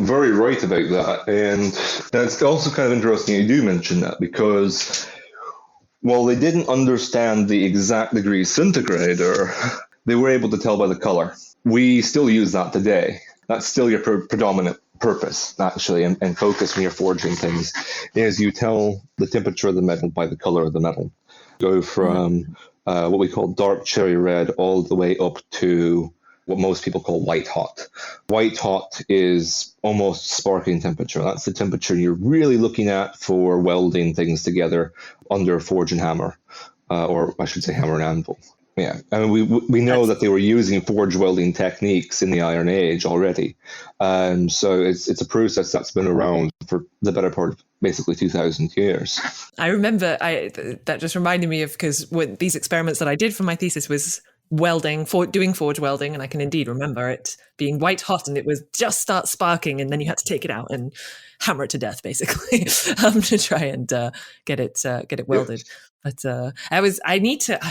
very right about that. And it's also kind of interesting you do mention that because while they didn't understand the exact degree centigrade, they were able to tell by the color. We still use that today. That's still your predominant purpose, actually, and focus when you're forging things, is you tell the temperature of the metal by the color of the metal. Go from what we call dark cherry red all the way up to what most people call white hot. White hot is almost sparking temperature. That's the temperature you're really looking at for welding things together under a forge and hammer, or I should say hammer and anvil. Yeah, I mean, we know that they were using forge welding techniques in the Iron Age already. So it's a process that's been around for the better part of basically 2,000 years. I remember that just reminded me of, because these experiments that I did for my thesis was doing forge welding, and I can indeed remember it being white hot and it was just start sparking, and then you had to take it out and hammer it to death, basically, to try and get it welded. But I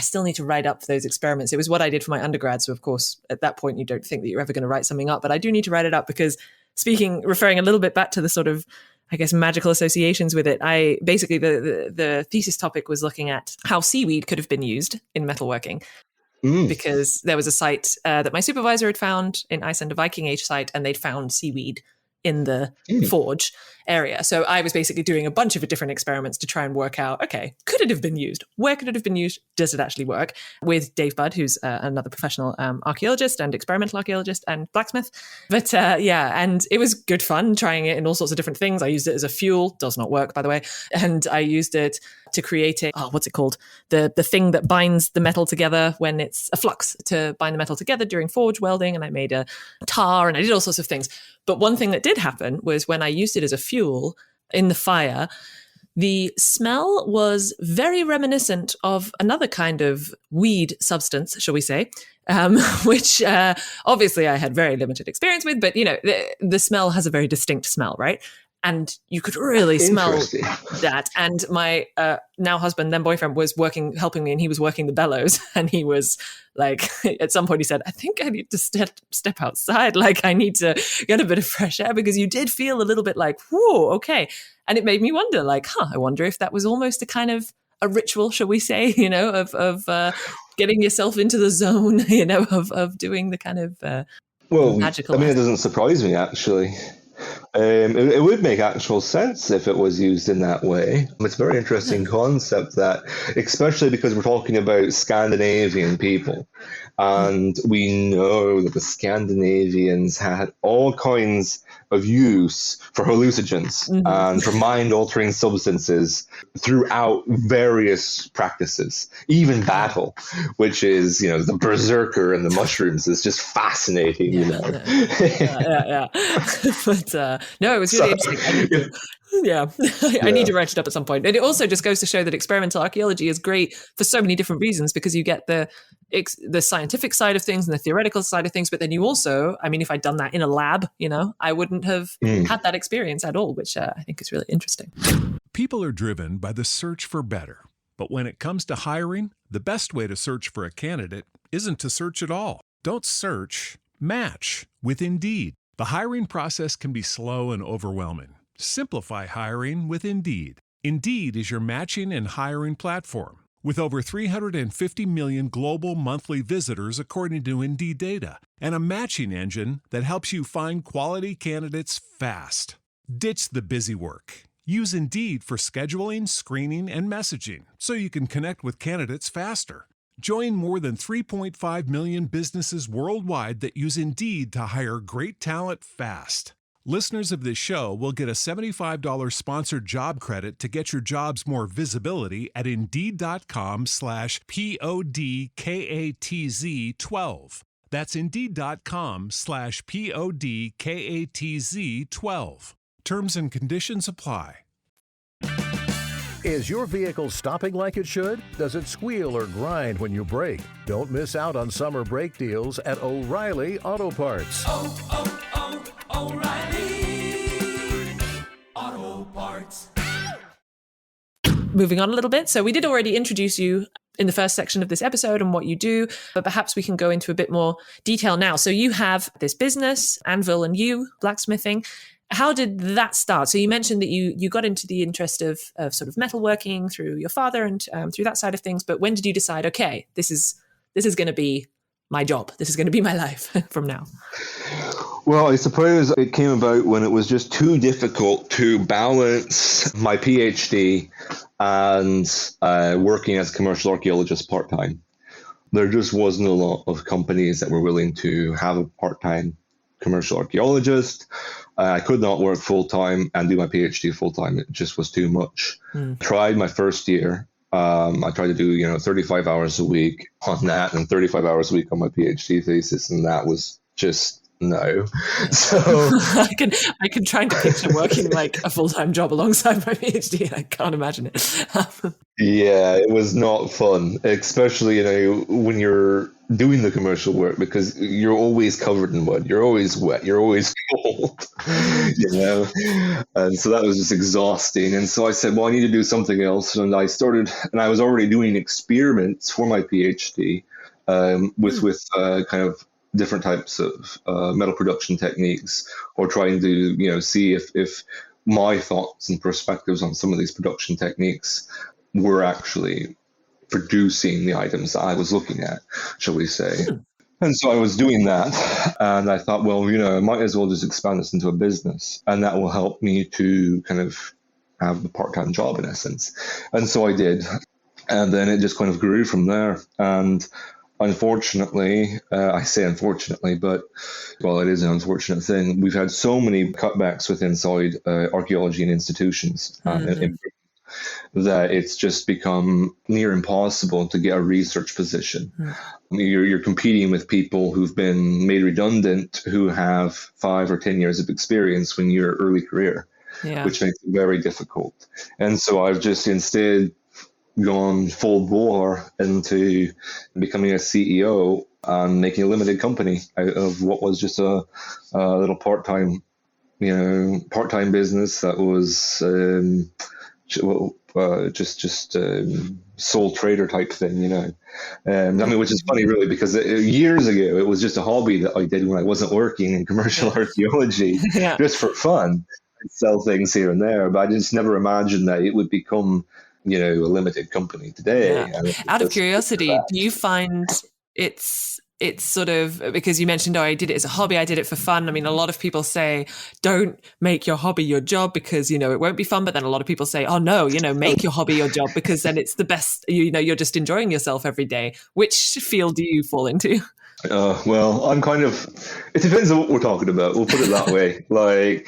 still need to write up those experiments. It was what I did for my undergrad. So of course, at that point, you don't think that you're ever going to write something up, but I do need to write it up because referring a little bit back to the sort of, I guess, magical associations with it. Basically the thesis topic was looking at how seaweed could have been used in metalworking. Because there was a site that my supervisor had found in Iceland, a Viking Age site, and they'd found seaweed in the forge area. So I was basically doing a bunch of different experiments to try and work out, okay, could it have been used? Where could it have been used? Does it actually work? With Dave Budd, who's another professional archaeologist and experimental archaeologist and blacksmith. But and it was good fun trying it in all sorts of different things. I used it as a fuel, does not work, by the way. And I used it to create what's it called? The thing that binds the metal together when it's a flux, to bind the metal together during forge welding. And I made a tar and I did all sorts of things. But one thing that did happen was when I used it as a fuel in the fire, the smell was very reminiscent of another kind of weed substance, shall we say, which obviously I had very limited experience with, but the smell has a very distinct smell, right? And you could really smell that. And my now husband, then boyfriend, was helping me, and he was working the bellows. And he was like, at some point he said, I think I need to step outside. Like, I need to get a bit of fresh air, because you did feel a little bit like, whoa, okay. And it made me wonder, like, I wonder if that was almost a kind of a ritual, shall we say, of getting yourself into the zone, of doing the kind of magical. I mean, it doesn't surprise me, actually. It would make actual sense if it was used in that way. It's a very interesting concept, that, especially because we're talking about Scandinavian people, and we know that the Scandinavians had all kinds of use for hallucinogens and for mind-altering substances throughout various practices, even battle, which is, the berserker and the mushrooms is just fascinating, Yeah. But no, it was really interesting. I need to write it up at some point. And it also just goes to show that experimental archaeology is great for so many different reasons, because you get the scientific side of things and the theoretical side of things, but then you also, I mean, if I'd done that in a lab, I wouldn't have had that experience at all, which I think is really interesting. People are driven by the search for better. But when it comes to hiring, the best way to search for a candidate isn't to search at all. Don't search, match with Indeed. The hiring process can be slow and overwhelming. Simplify hiring with Indeed. Indeed is your matching and hiring platform. With over 350 million global monthly visitors according to Indeed data, and a matching engine that helps you find quality candidates fast. Ditch the busy work. Use Indeed for scheduling, screening, and messaging so you can connect with candidates faster. Join more than 3.5 million businesses worldwide that use Indeed to hire great talent fast. Listeners of this show will get a $75 sponsored job credit to get your jobs more visibility at Indeed.com/PODKATZ12. That's Indeed.com/PODKATZ12. Terms and conditions apply. Is your vehicle stopping like it should? Does it squeal or grind when you brake? Don't miss out on summer brake deals at O'Reilly Auto Parts. O'Reilly Auto Parts. Moving on a little bit. So we did already introduce you in the first section of this episode and what you do, but perhaps we can go into a bit more detail now. So you have this business, Anvil and You, blacksmithing. How did that start? So you mentioned that you got into the interest of sort of metalworking through your father and through that side of things. But when did you decide, okay, this is going to be my job. This is going to be my life from now? Well, I suppose it came about when it was just too difficult to balance my PhD and working as a commercial archaeologist part-time. There just wasn't a lot of companies that were willing to have a part-time commercial archaeologist. I could not work full-time and do my PhD full-time. It just was too much. Tried my first year. I tried to do, 35 hours a week on that and 35 hours a week on my PhD thesis, and that was just no. So I can try to picture working like a full-time job alongside my PhD. I can't imagine it. yeah, it was not fun, especially, when you're doing the commercial work, because you're always covered in mud, you're always wet, you're always cold, and so that was just exhausting. And so I said, well, I need to do something else. And I was already doing experiments for my PhD with kind of different types of metal production techniques, or trying to see if my thoughts and perspectives on some of these production techniques were actually producing the items that I was looking at, shall we say. And so I was doing that, and I thought, well, I might as well just expand this into a business, and that will help me to kind of have a part-time job in essence. And so I did, and then it just kind of grew from there. And unfortunately, I say unfortunately, but well, it is an unfortunate thing. We've had so many cutbacks with inside archaeology and institutions that it's just become near impossible to get a research position. You're competing with people who've been made redundant, who have 5 or 10 years of experience when you're early career, which makes it very difficult. And so I've just instead gone full bore into becoming a CEO and making a limited company out of what was just a little part-time business that was just sole trader type thing, which is funny really, because years ago it was just a hobby that I did when I wasn't working in commercial archaeology, just for fun. I'd sell things here and there, but I just never imagined that it would become a limited company today. Out of curiosity, do you find it's sort of, because you mentioned, I did it as a hobby, I did it for fun. I mean, a lot of people say, don't make your hobby your job because, it won't be fun. But then a lot of people say, oh no, make your hobby your job because then it's the best, you're just enjoying yourself every day. Which field do you fall into? Well, it depends on what we're talking about. We'll put it that way. Like,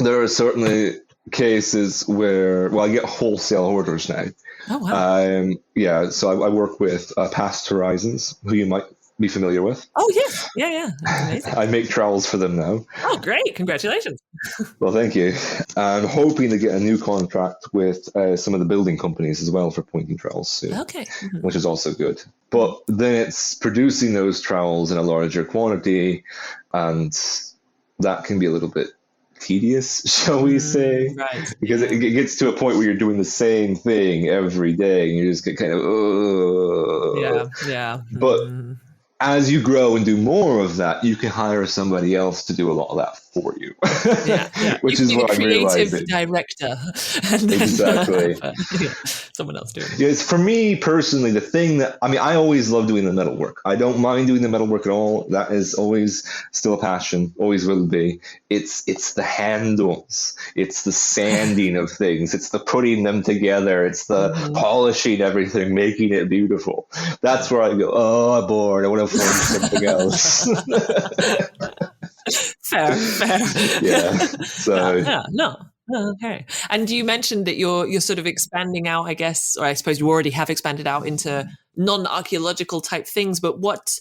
there are certainly cases where, I get wholesale orders now. Oh, wow. So I work with Past Horizons, who you might be familiar with. Oh, yes. Yeah. That's amazing. I make trowels for them now. Oh, great. Congratulations. Well, thank you. I'm hoping to get a new contract with some of the building companies as well for pointing trowels soon. Okay. Mm-hmm. Which is also good. But then it's producing those trowels in a larger quantity, and that can be a little bit tedious, shall we say, right? Because it gets to a point where you're doing the same thing every day, and you just get kind of But as you grow and do more of that, you can hire somebody else to do a lot of that for you. Yeah. Which You is can be what the I'm creative realizing. director. And then, Exactly. someone else doing it. Yeah, it's for me personally, the thing that, I mean, I always love doing the metalwork. I don't mind doing the metalwork at all. That is always still a passion, always will be. It's the handles, it's the sanding of things, it's the putting them together, it's the polishing everything, making it beautiful. That's where I go, oh, I'm bored. I want to find something else. Fair. Yeah. So. No. Okay. And you mentioned that you're sort of expanding out, I guess, or I suppose you already have expanded out into non-archaeological type things, but what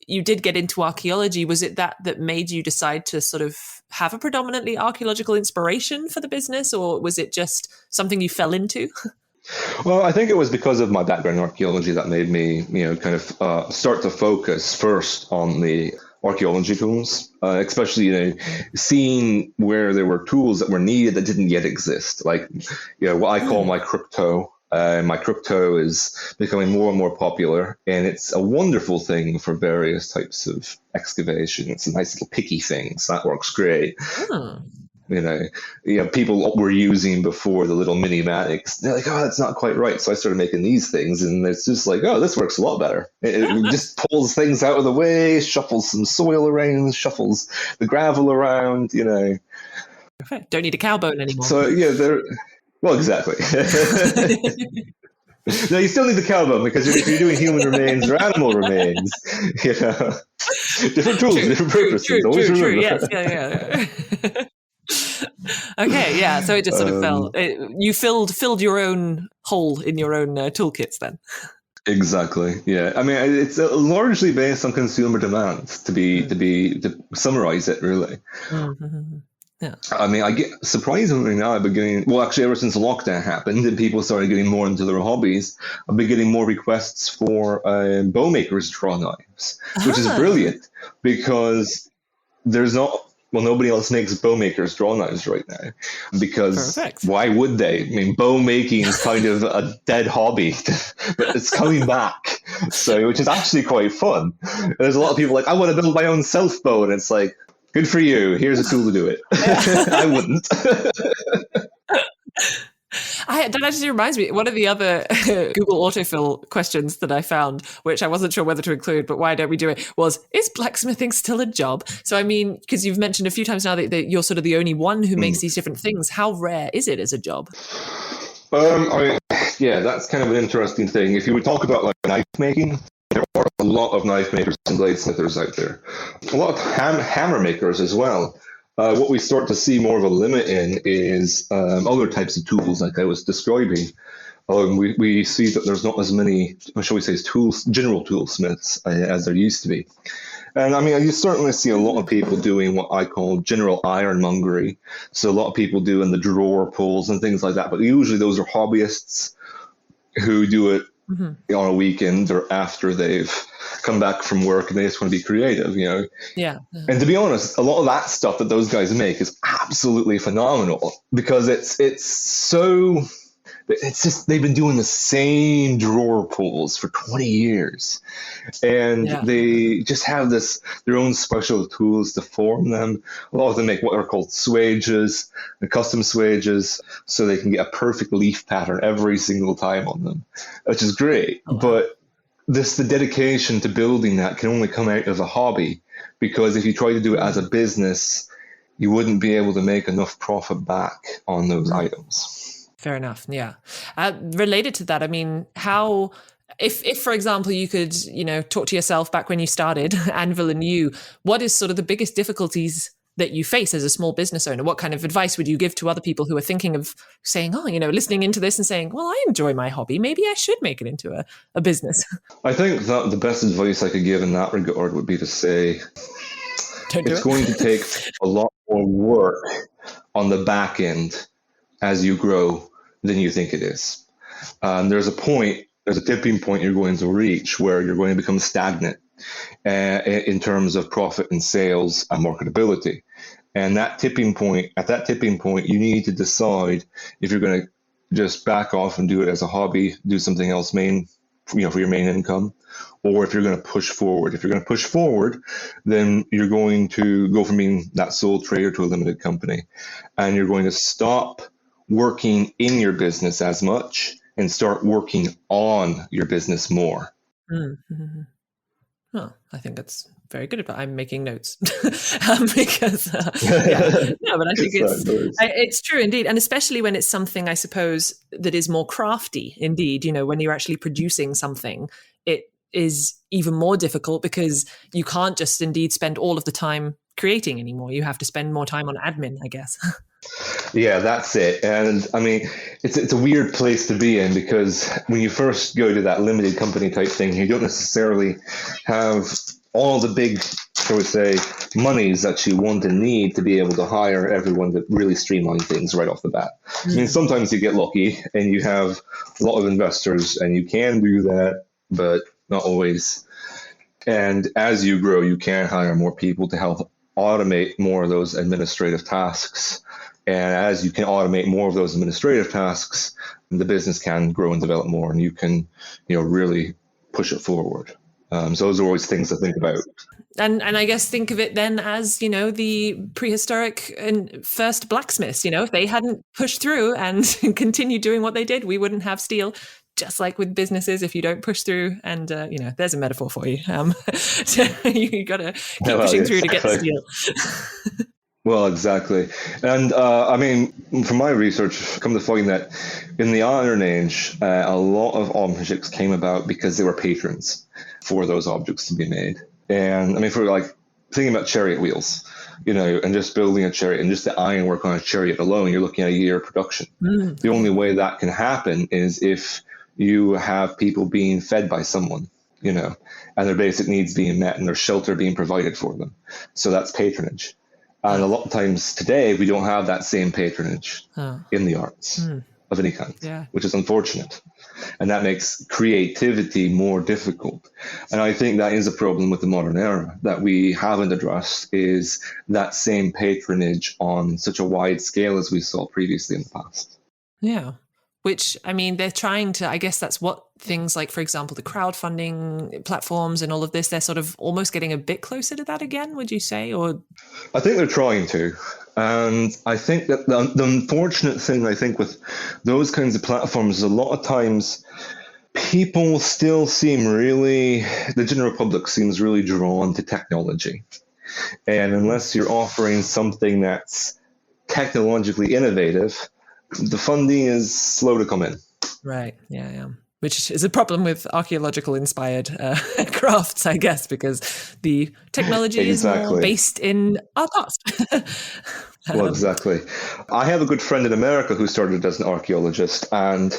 you did get into archaeology, was it that made you decide to sort of have a predominantly archaeological inspiration for the business, or was it just something you fell into? Well, I think it was because of my background in archaeology that made me, kind of start to focus first on the archaeology tools, especially, seeing where there were tools that were needed that didn't yet exist. Like, what I call my crypto. My crypto is becoming more and more popular, and it's a wonderful thing for various types of excavation. It's a nice little picky thing, so that works great. People were using before the little mini-matics. They're like, oh, that's not quite right. So I started making these things, and it's just like, oh, this works a lot better. It just pulls things out of the way, shuffles some soil around, shuffles the gravel around, Okay. Don't need a cow bone anymore. So, well, exactly. No, you still need the cow bone, because if you're doing human remains or animal remains, different tools, different purposes. Always remember. Yes, yeah. Okay, yeah. So it just sort of fell. You filled your own hole in your own toolkits then. Exactly. Yeah. I mean, it's largely based on consumer demands. To summarize it, really. Mm-hmm. Yeah. I mean, I get surprisingly now. I've been getting, well, actually, ever since lockdown happened and people started getting more into their hobbies, I've been getting more requests for bow makers draw knives, which is brilliant, because there's not. Well, nobody else makes bow makers draw knives right now, because why would they? I mean, bow making is kind of a dead hobby, but it's coming back, so which is actually quite fun. There's a lot of people like, I want to build my own self bow, and it's like, good for you. Here's a tool to do it. I wouldn't. That actually reminds me, one of the other Google autofill questions that I found, which I wasn't sure whether to include, but why don't we do it, was, is blacksmithing still a job? So, I mean, because you've mentioned a few times now that you're sort of the only one who makes these different things. How rare is it as a job? That's kind of an interesting thing. If you would talk about like knife making, there are a lot of knife makers and bladesmithers out there. A lot of hammer makers as well. What we start to see more of a limit in is other types of tools, like I was describing. We see that there's not as many, shall we say, general toolsmiths as there used to be. And I mean, you certainly see a lot of people doing what I call general ironmongery. So a lot of people doing the drawer pulls and things like that. But usually those are hobbyists who do it on a weekend or after they've come back from work and they just want to be creative, Yeah. And to be honest, a lot of that stuff that those guys make is absolutely phenomenal, because it's just, they've been doing the same drawer pulls for 20 years, and they just have their own special tools to form them. A lot of them make what are called swages, custom swages, so they can get a perfect leaf pattern every single time on them, which is great. Oh, wow. But the dedication to building that can only come out of a hobby, because if you try to do it as a business, you wouldn't be able to make enough profit back on those items. Fair enough. Yeah. Related to that, I mean, how, if for example, you could, talk to yourself back when you started, Anvil and you, what is sort of the biggest difficulties that you face as a small business owner? What kind of advice would you give to other people who are thinking of saying, listening into this and saying, well, I enjoy my hobby, maybe I should make it into a business? I think that the best advice I could give in that regard would be to say, it's going to take a lot more work on the back end as you grow than you think it is. There's a tipping point you're going to reach where you're going to become stagnant in terms of profit and sales and marketability. And at that tipping point, you need to decide if you're going to just back off and do it as a hobby, do something else main, for your main income, or if you're going to push forward. If you're going to push forward, then you're going to go from being that sole trader to a limited company, and you're going to stop working in your business as much and start working on your business more. Mm-hmm. Well, I think that's very good. But I'm making notes because, no, but I think it's true indeed. And especially when it's something, I suppose, that is more crafty indeed, when you're actually producing something, it is even more difficult because you can't just indeed spend all of the time creating anymore. You have to spend more time on admin, I guess. Yeah, that's it. And I mean, it's a weird place to be in, because when you first go to that limited company type thing, you don't necessarily have all the big, shall we say, monies that you want and need to be able to hire everyone to really streamline things right off the bat. I mean, sometimes you get lucky and you have a lot of investors and you can do that, but not always. And as you grow, you can hire more people to help automate more of those administrative tasks. And as you can automate more of those administrative tasks, the business can grow and develop more, and you can, really push it forward. So those are always things to think about. And I guess think of it then as, the prehistoric and first blacksmiths, if they hadn't pushed through and continued doing what they did, we wouldn't have steel. Just like with businesses, if you don't push through, and there's a metaphor for you. So you got to keep pushing through to get the steel. Well, exactly. And I mean, from my research, come to find that in the Iron Age, a lot of objects came about because they were patrons for those objects to be made. And I mean, for like thinking about chariot wheels, and just building a chariot and just the ironwork on a chariot alone, you're looking at a year of production. The only way that can happen is if you have people being fed by someone, and their basic needs being met and their shelter being provided for them. So that's patronage. And a lot of times today, we don't have that same patronage in the arts of any kind, which is unfortunate. And that makes creativity more difficult. And I think that is a problem with the modern era that we haven't addressed, is that same patronage on such a wide scale as we saw previously in the past. Yeah. Which, I mean, they're trying to, I guess that's what things like, for example, the crowdfunding platforms and all of this, they're sort of almost getting a bit closer to that again, would you say? Or I think they're trying to. And I think that the unfortunate thing, I think, with those kinds of platforms is a lot of times people still the general public seems really drawn to technology. And unless you're offering something that's technologically innovative, the funding is slow to come in. Right. Yeah. Which is a problem with archaeological inspired crafts, I guess, because the technology is more based in our past. Well, exactly. I have a good friend in America who started as an archaeologist, and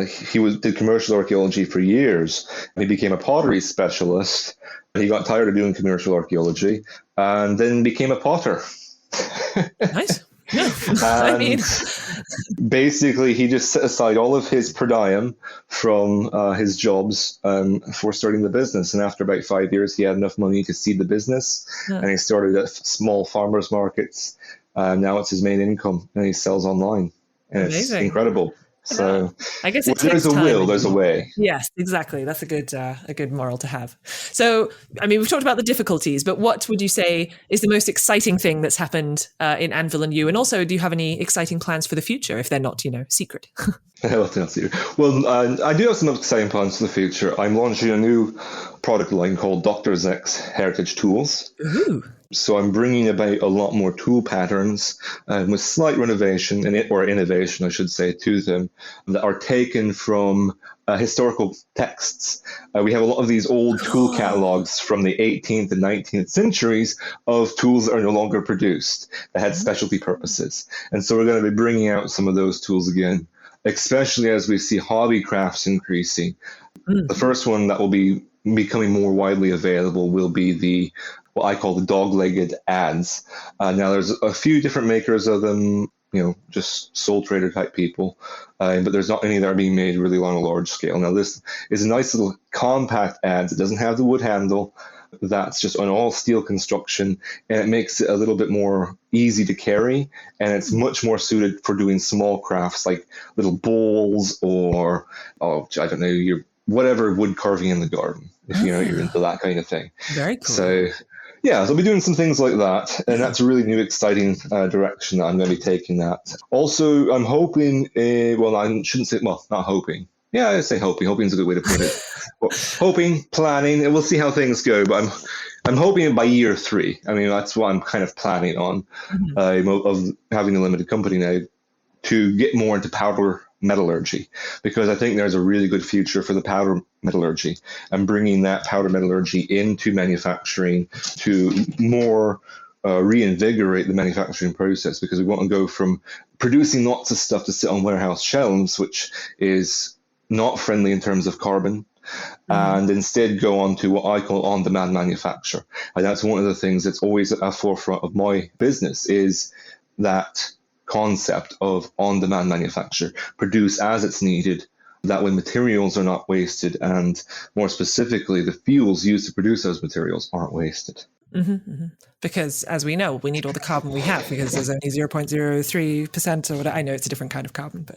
he did commercial archaeology for years. He became a pottery specialist. He got tired of doing commercial archaeology and then became a potter. Nice. Yeah. I mean, basically, he just set aside all of his per diem from his jobs for starting the business. And after about 5 years, he had enough money to seed the business. And he started at small farmers markets. Now it's his main income, and he sells online. And Amazing. It's incredible. So I guess it there's a will, there's a way. Yes, exactly. That's a good moral to have. So, I mean, we've talked about the difficulties, but what would you say is the most exciting thing that's happened in Anvil and You? And also, do you have any exciting plans for the future, if they're not, secret? Well, I do have some exciting plans for the future. I'm launching a new product line called Dr Zek's Heritage Tools. Ooh. So I'm bringing about a lot more tool patterns with slight renovation or innovation, I should say, to them that are taken from historical texts. We have a lot of these old tool catalogs from the 18th and 19th centuries of tools that are no longer produced that had specialty purposes. And so we're going to be bringing out some of those tools again, especially as we see hobby crafts increasing. The first one that will be becoming more widely available will be what I call the dog-legged adze. Now, there's a few different makers of them, just sole trader type people, but there's not any that are being made really on a large scale. Now, this is a nice little compact adze. It doesn't have the wood handle. That's just an all steel construction, and it makes it a little bit more easy to carry, and it's much more suited for doing small crafts like little bowls or, I don't know, your whatever wood carving in the garden, if you're into that kind of thing. Very cool. So, yeah, so I'll be doing some things like that, and that's a really new, exciting direction that I'm going to be taking that. Also, I'm hoping, I shouldn't say, not hoping. Yeah, I say hoping. Hoping is a good way to put it. Well, hoping, planning, and we'll see how things go, but I'm hoping by year 3. I mean, that's what I'm kind of planning on, of having a limited company now, to get more into powder metallurgy, because I think there's a really good future for the powder metallurgy, and bringing that powder metallurgy into manufacturing to more reinvigorate the manufacturing process, because we want to go from producing lots of stuff to sit on warehouse shelves, which is not friendly in terms of carbon, and instead go on to what I call on-demand manufacture. And that's one of the things that's always at the forefront of my business, is that concept of on-demand manufacture. Produce as it's needed, that way materials are not wasted, and more specifically, the fuels used to produce those materials aren't wasted. Because, as we know, we need all the carbon we have, because there's only 0.03% or whatever. I know it's a different kind of carbon, but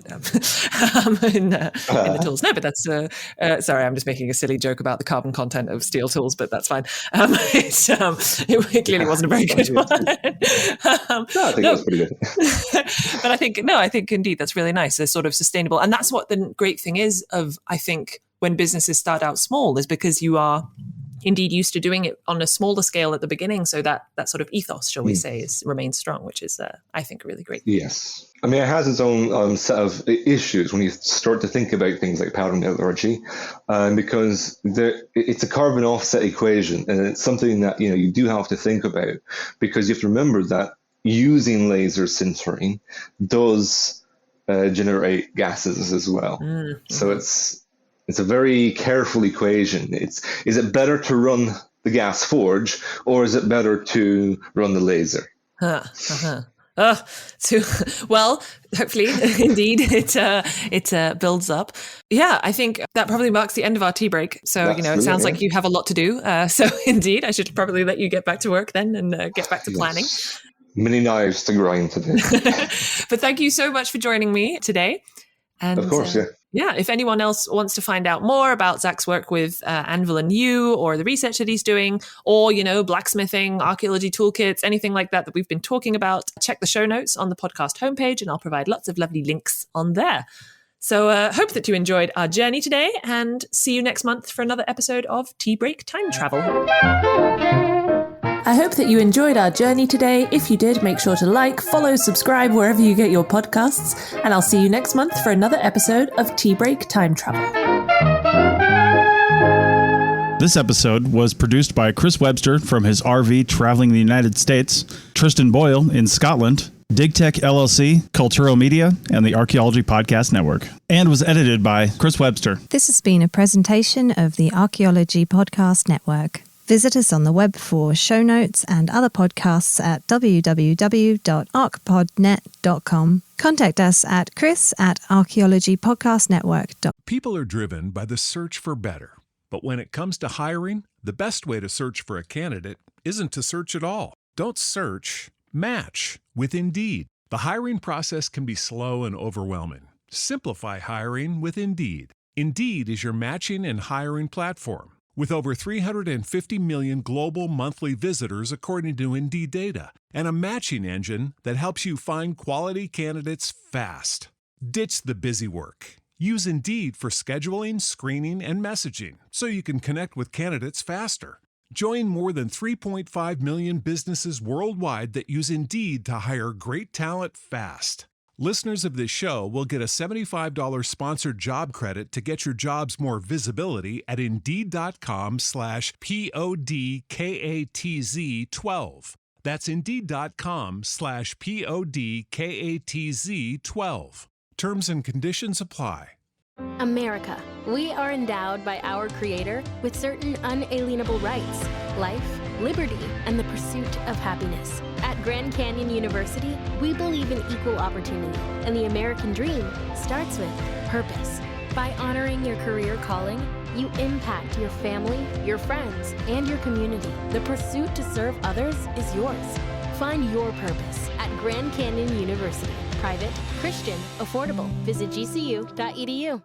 in the tools. No, but that's sorry, I'm just making a silly joke about the carbon content of steel tools, but that's fine. It clearly wasn't a very good one. I think it was pretty good. But I think indeed that's really nice. They're sort of sustainable, and that's what the great thing is of, I think, when businesses start out small, is because you are indeed used to doing it on a smaller scale at the beginning, so that sort of ethos, shall we say, remains strong, which is, I think, really great. Yes. I mean, it has its own set of issues when you start to think about things like powder metallurgy, because it's a carbon offset equation, and it's something that you do have to think about, because you have to remember that using laser sintering does generate gases as well. So it's a very careful equation. Is it better to run the gas forge, or is it better to run the laser? Well, hopefully, indeed, it builds up. Yeah, I think that probably marks the end of our tea break. So, it sounds like you have a lot to do. So, indeed, I should probably let you get back to work then and get back to planning. Many knives to grind today. But thank you so much for joining me today. And, of course, yeah, if anyone else wants to find out more about Zach's work with Anvil and Yew, or the research that he's doing, or, blacksmithing, archaeology toolkits, anything like that we've been talking about, check the show notes on the podcast homepage, and I'll provide lots of lovely links on there. So hope that you enjoyed our journey today, and see you next month for another episode of Tea Break Time Travel. I hope that you enjoyed our journey today. If you did, make sure to like, follow, subscribe wherever you get your podcasts, and I'll see you next month for another episode of Tea Break Time Travel. This episode was produced by Chris Webster from his RV traveling the United States, Tristan Boyle in Scotland, DigTech LLC, Culturo Media, and the Archaeology Podcast Network, and was edited by Chris Webster. This has been a presentation of the Archaeology Podcast Network. Visit us on the web for show notes and other podcasts at www.archpodnet.com. Contact us at chris@archaeologypodcastnetwork.com. People are driven by the search for better. But when it comes to hiring, the best way to search for a candidate isn't to search at all. Don't search, match with Indeed. The hiring process can be slow and overwhelming. Simplify hiring with Indeed. Indeed is your matching and hiring platform. With over 350 million global monthly visitors according to Indeed data, and a matching engine that helps you find quality candidates fast. Ditch the busy work. Use Indeed for scheduling, screening, and messaging so you can connect with candidates faster. Join more than 3.5 million businesses worldwide that use Indeed to hire great talent fast. Listeners of this show will get a $75 sponsored job credit to get your jobs more visibility at Indeed.com/PODKATZ12. That's Indeed.com/PODKATZ12. Terms and conditions apply. America, we are endowed by our Creator with certain unalienable rights: life, liberty, and the pursuit of happiness. At Grand Canyon University, we believe in equal opportunity, and the American dream starts with purpose. By honoring your career calling, you impact your family, your friends, and your community. The pursuit to serve others is yours. Find your purpose at Grand Canyon University. Private, Christian, affordable. Visit gcu.edu.